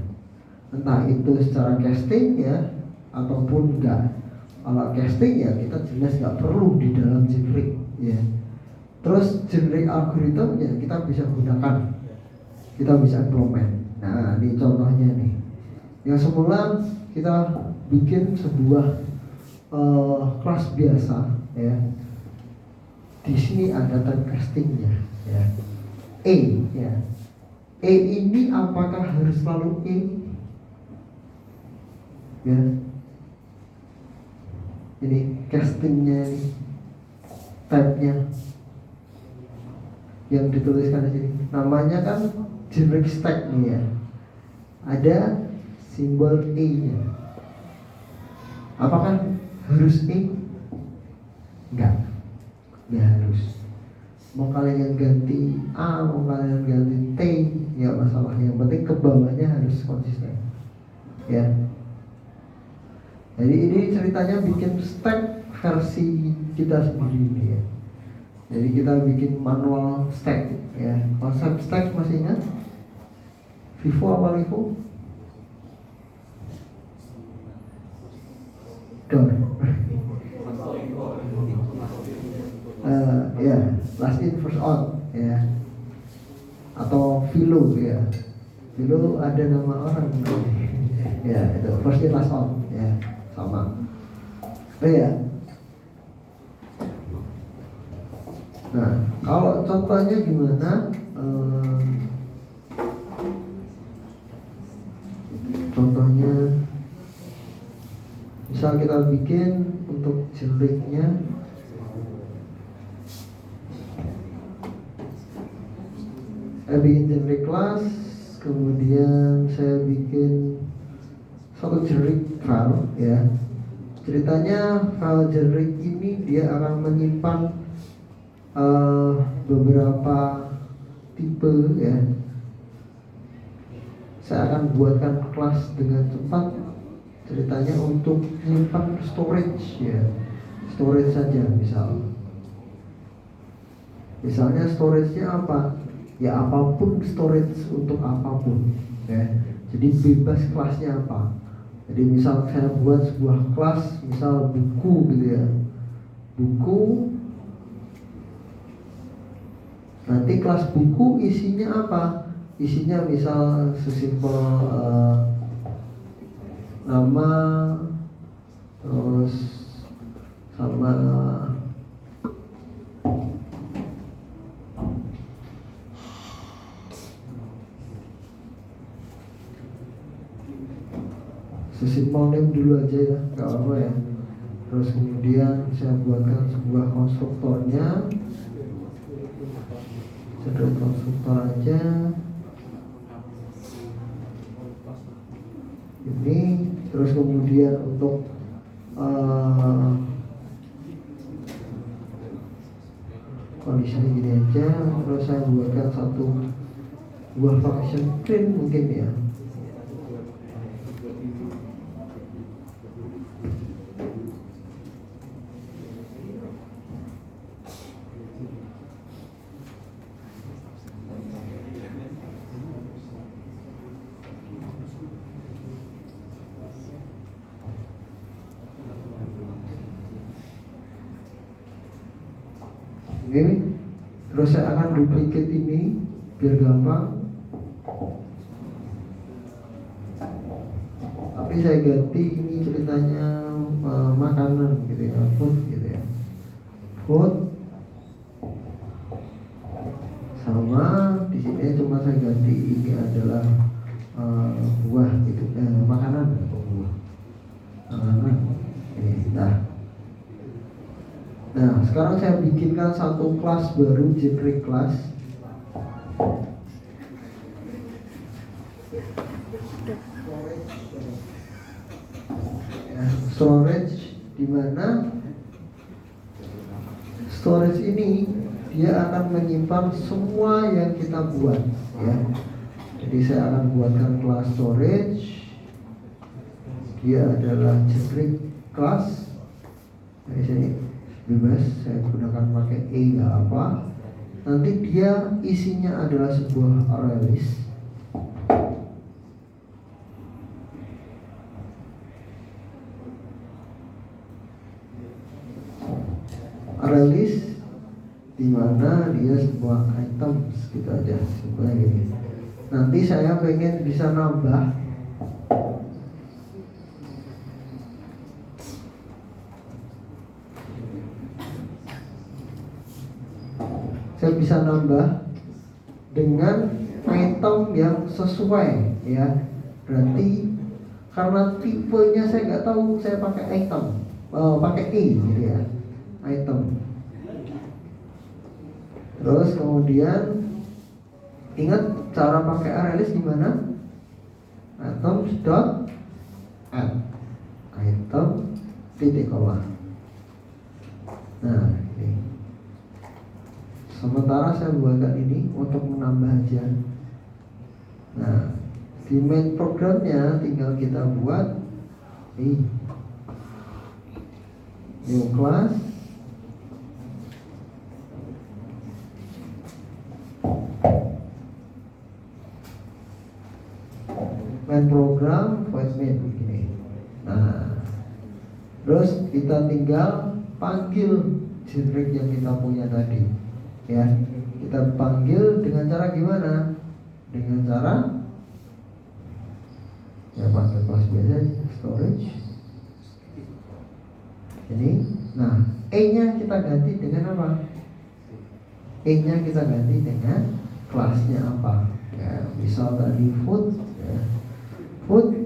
entah itu secara casting ya ataupun enggak. Kalau casting ya kita jelas nggak perlu di dalam generic ya. Terus generic algorithm ya kita bisa gunakan, kita bisa implement. Nah ini contohnya nih, yang semula kita bikin sebuah kelas biasa ya. Di sini ada type castingnya ya. Ya. Ini apakah harus selalu ya? Ini castingnya, type-nya yang dituliskan di sini. Namanya kan generic stack nih ya. Ada simbol nya. Apakah harus enggak harus. Mau kalian ganti A, mau kalian ganti T, ya masalah. Yang penting ke bawahnya harus konsisten ya. Jadi ini ceritanya bikin stack versi kita sendiri nih ya. Jadi kita bikin manual stack ya. Konsep stack masih ingat? Vivo apa Vivo? Door. Ya, last in first out ya. Atau Vilo ya. Vilo ada nama orang ya, itu first in last out ya, sama. Ya. Nah, kalau contohnya gimana? Contohnya, misal kita bikin untuk genericnya, saya bikin generic class, kemudian saya bikin satu generic file ya. Ceritanya file generic ini dia akan menyimpan beberapa tipe ya. Saya akan buatkan kelas dengan cepat. Ceritanya untuk menyimpan storage ya, storage saja misalnya storage-nya apa ya, apapun storage untuk apapun ya. Jadi bebas kelasnya apa. Jadi misal saya buat sebuah kelas misal buku gitu ya, buku. Nanti kelas buku isinya apa? Isinya misal sesimpel nama, terus sama sesimpel name dulu aja ya, nggak apa ya. Terus kemudian saya buatkan sebuah konstruktornya, sedot konstruktor aja ini. Terus kemudian untuk kondisinya gini aja. Terus saya buatkan satu buah function print mungkin ya. Ini terus saya akan duplicate ini biar gampang. Tapi saya ganti ini ceritanya makanan gitu ya, food gitu ya, food. Sama di sini cuma saya ganti ini adalah buah gitu, makanan, buah, makanan. Ini, nah sekarang saya bikinkan satu kelas baru, generic class. Storage, di mana storage ini dia akan menyimpan semua yang kita buat ya. Jadi saya akan buatkan kelas storage. Dia adalah generic class. Dari sini bebas, saya gunakan pakai E nggak apa. Nanti dia isinya adalah sebuah array list. Array list di mana dia sebuah item gitu aja, sebenarnya gini. Nanti saya pengen bisa nambah. Saya bisa nambah dengan item yang sesuai ya. Berarti karena tipenya saya nggak tahu, saya pakai item, pakai E gitu ya, item. Terus kemudian ingat cara pakai array list gimana? Items dot add item titik koma. Nah ini. Sementara saya buatkan ini untuk menambah aja. Nah di main programnya tinggal kita buat ini new class. Main program void main begini. Nah, terus kita tinggal panggil generic yang kita punya tadi, ya. Kita panggil dengan cara gimana? Dengan cara ya pakai kelas biasa, storage. Ini, nah E-nya kita ganti dengan apa? E-nya kita ganti dengan kelasnya apa? Ya, misal tadi food, ya. Food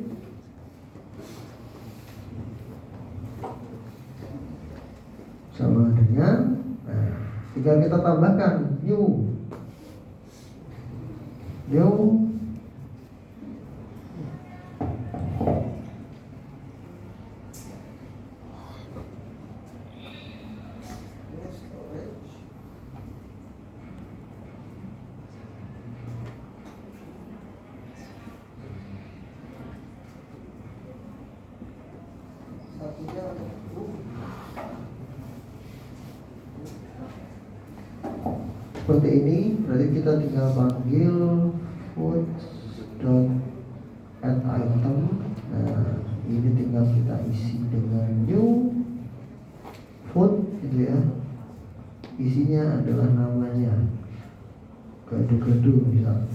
sama dengan, nah, tinggal kita tambahkan new seperti ini. Berarti kita tinggal panggil food dot add item. Nah ini tinggal kita isi dengan new food gitu ya. Isinya adalah namanya gado-gado misal.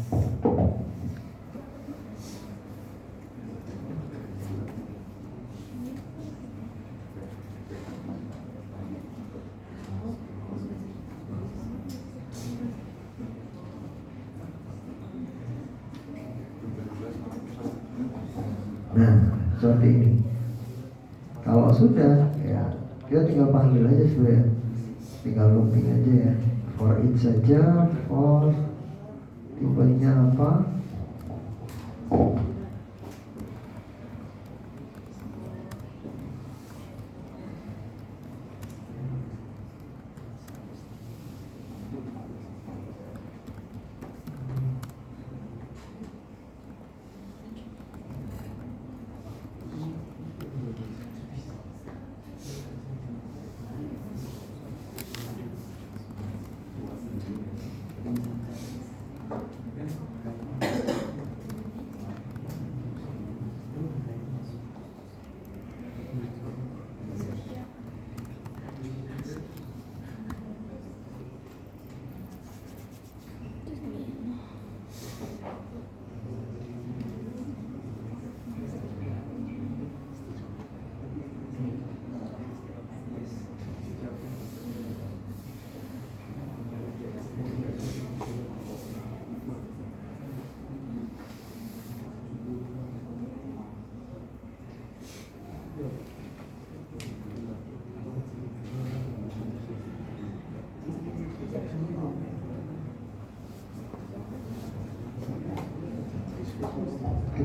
Nah, seperti ini. Kalau sudah, ya kita tinggal panggil aja sebenarnya, tinggal looping aja ya. For each saja, for tipenya apa?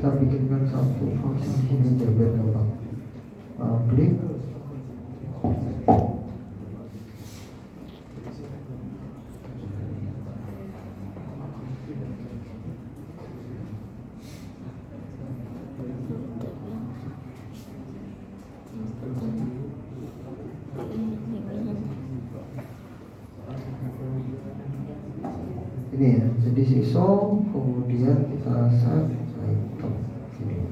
kita bikinkan satu funksi di sini aja biar gampang. Public ini ya, jadi siswa kemudian kita set item sini.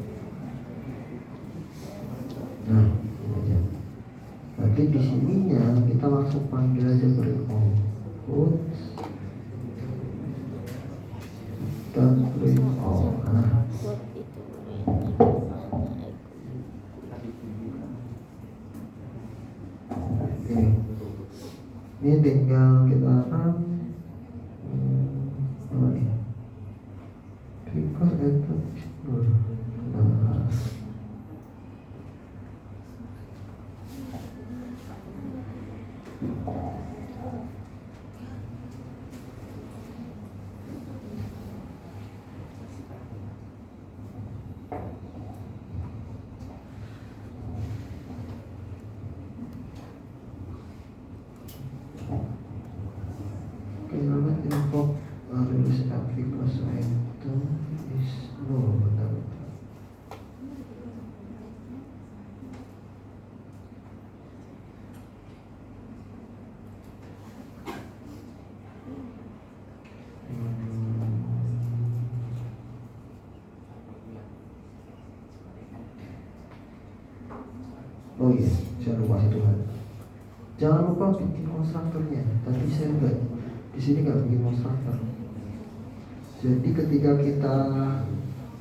Nah, ini aja. Nanti di sininya kita langsung panggil aja beri output dan beri nah. Ini tinggal kita akan apa nih? Because itu nah. Element invoke release because item is no bentar. Oh iya, saya lupa satu hal. Jangan lupa bikin konstruktornya. Tadi saya enggak di sini nggak bikin konstruktor. Jadi ketika kita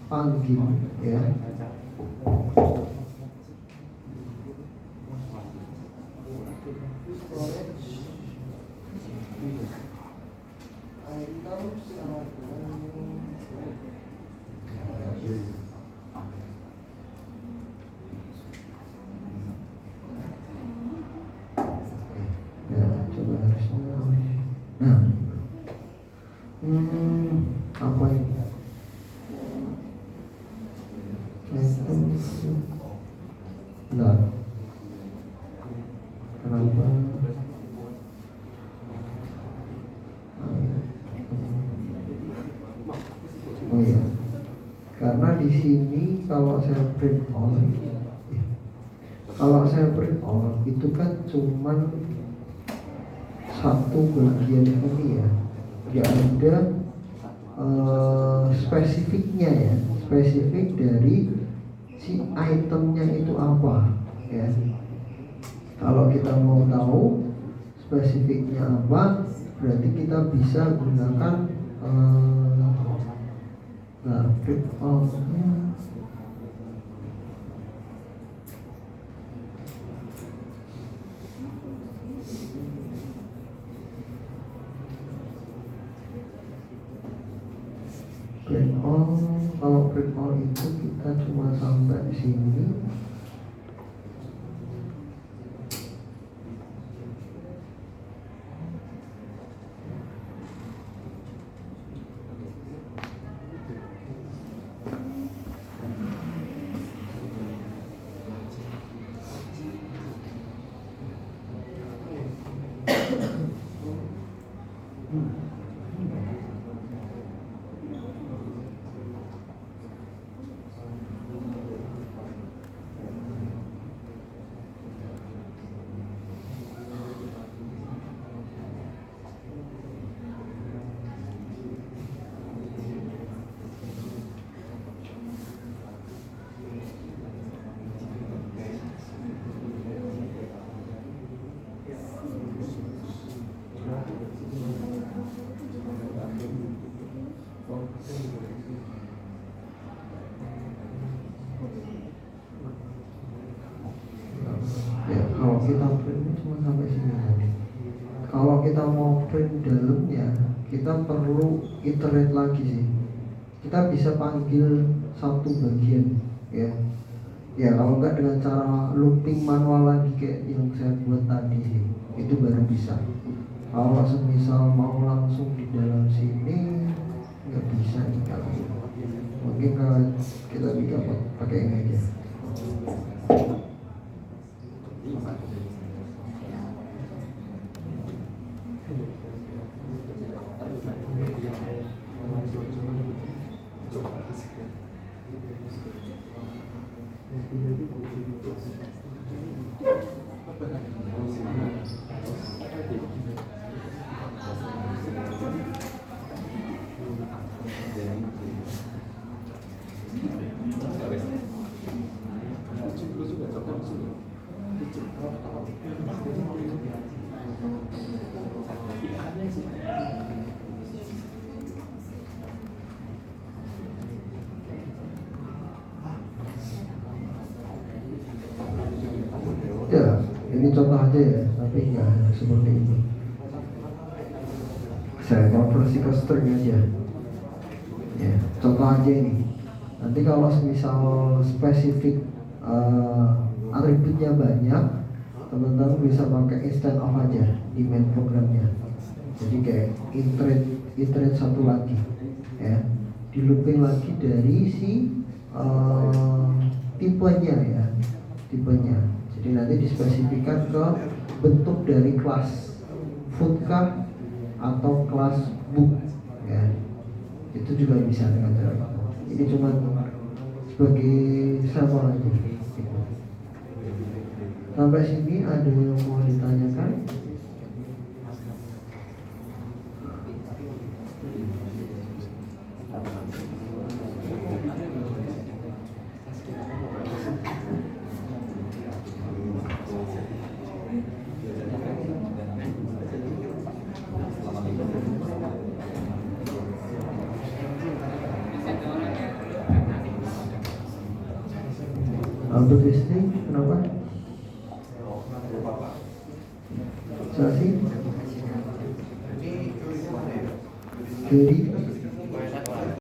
panggil ya, coba harusnya apa ini? Nah, kenapa? Oh iya, karena di sini kalau saya print all, itu kan cuman satu bagian ini ya, nggak ada spesifiknya ya, spesifik dari si itemnya itu apa ya. Kalau kita mau tahu spesifiknya apa, berarti kita bisa gunakan print all. Print all, kalau print all itu kita cuma sampai sini. Ya, kalau kita print cuma sampai sini tadi. Kalau kita mau print dalamnya, kita perlu iterate lagi sih. Kita bisa panggil satu bagian ya. Ya kalau enggak dengan cara looping manual lagi kayak yang saya buat tadi sih, itu baru bisa. Kalau semisal mau langsung di dalam sini nggak bisa nih kalau Mungkin kalau kita bisa pakai ini aja. Ya, ini contoh aja ya, tapi nggak seperti ini. Saya konversi ke string aja. Ya, contoh aja ini. Nanti kalau misal spesifik atributnya banyak, teman-teman bisa pakai instead of aja di main programnya. Jadi kayak iterate satu lagi, ya, di looping lagi dari si tipenya ya, tipenya. Jadi nanti dispesifikkan ke bentuk dari kelas food kah atau kelas book, ya. Itu juga bisa dengan cara itu. Ini cuma sebagai sampel aja. Sampai sini ada yang mau ditanyakan? Untuk istri, kenapa? Sasi? Kiri?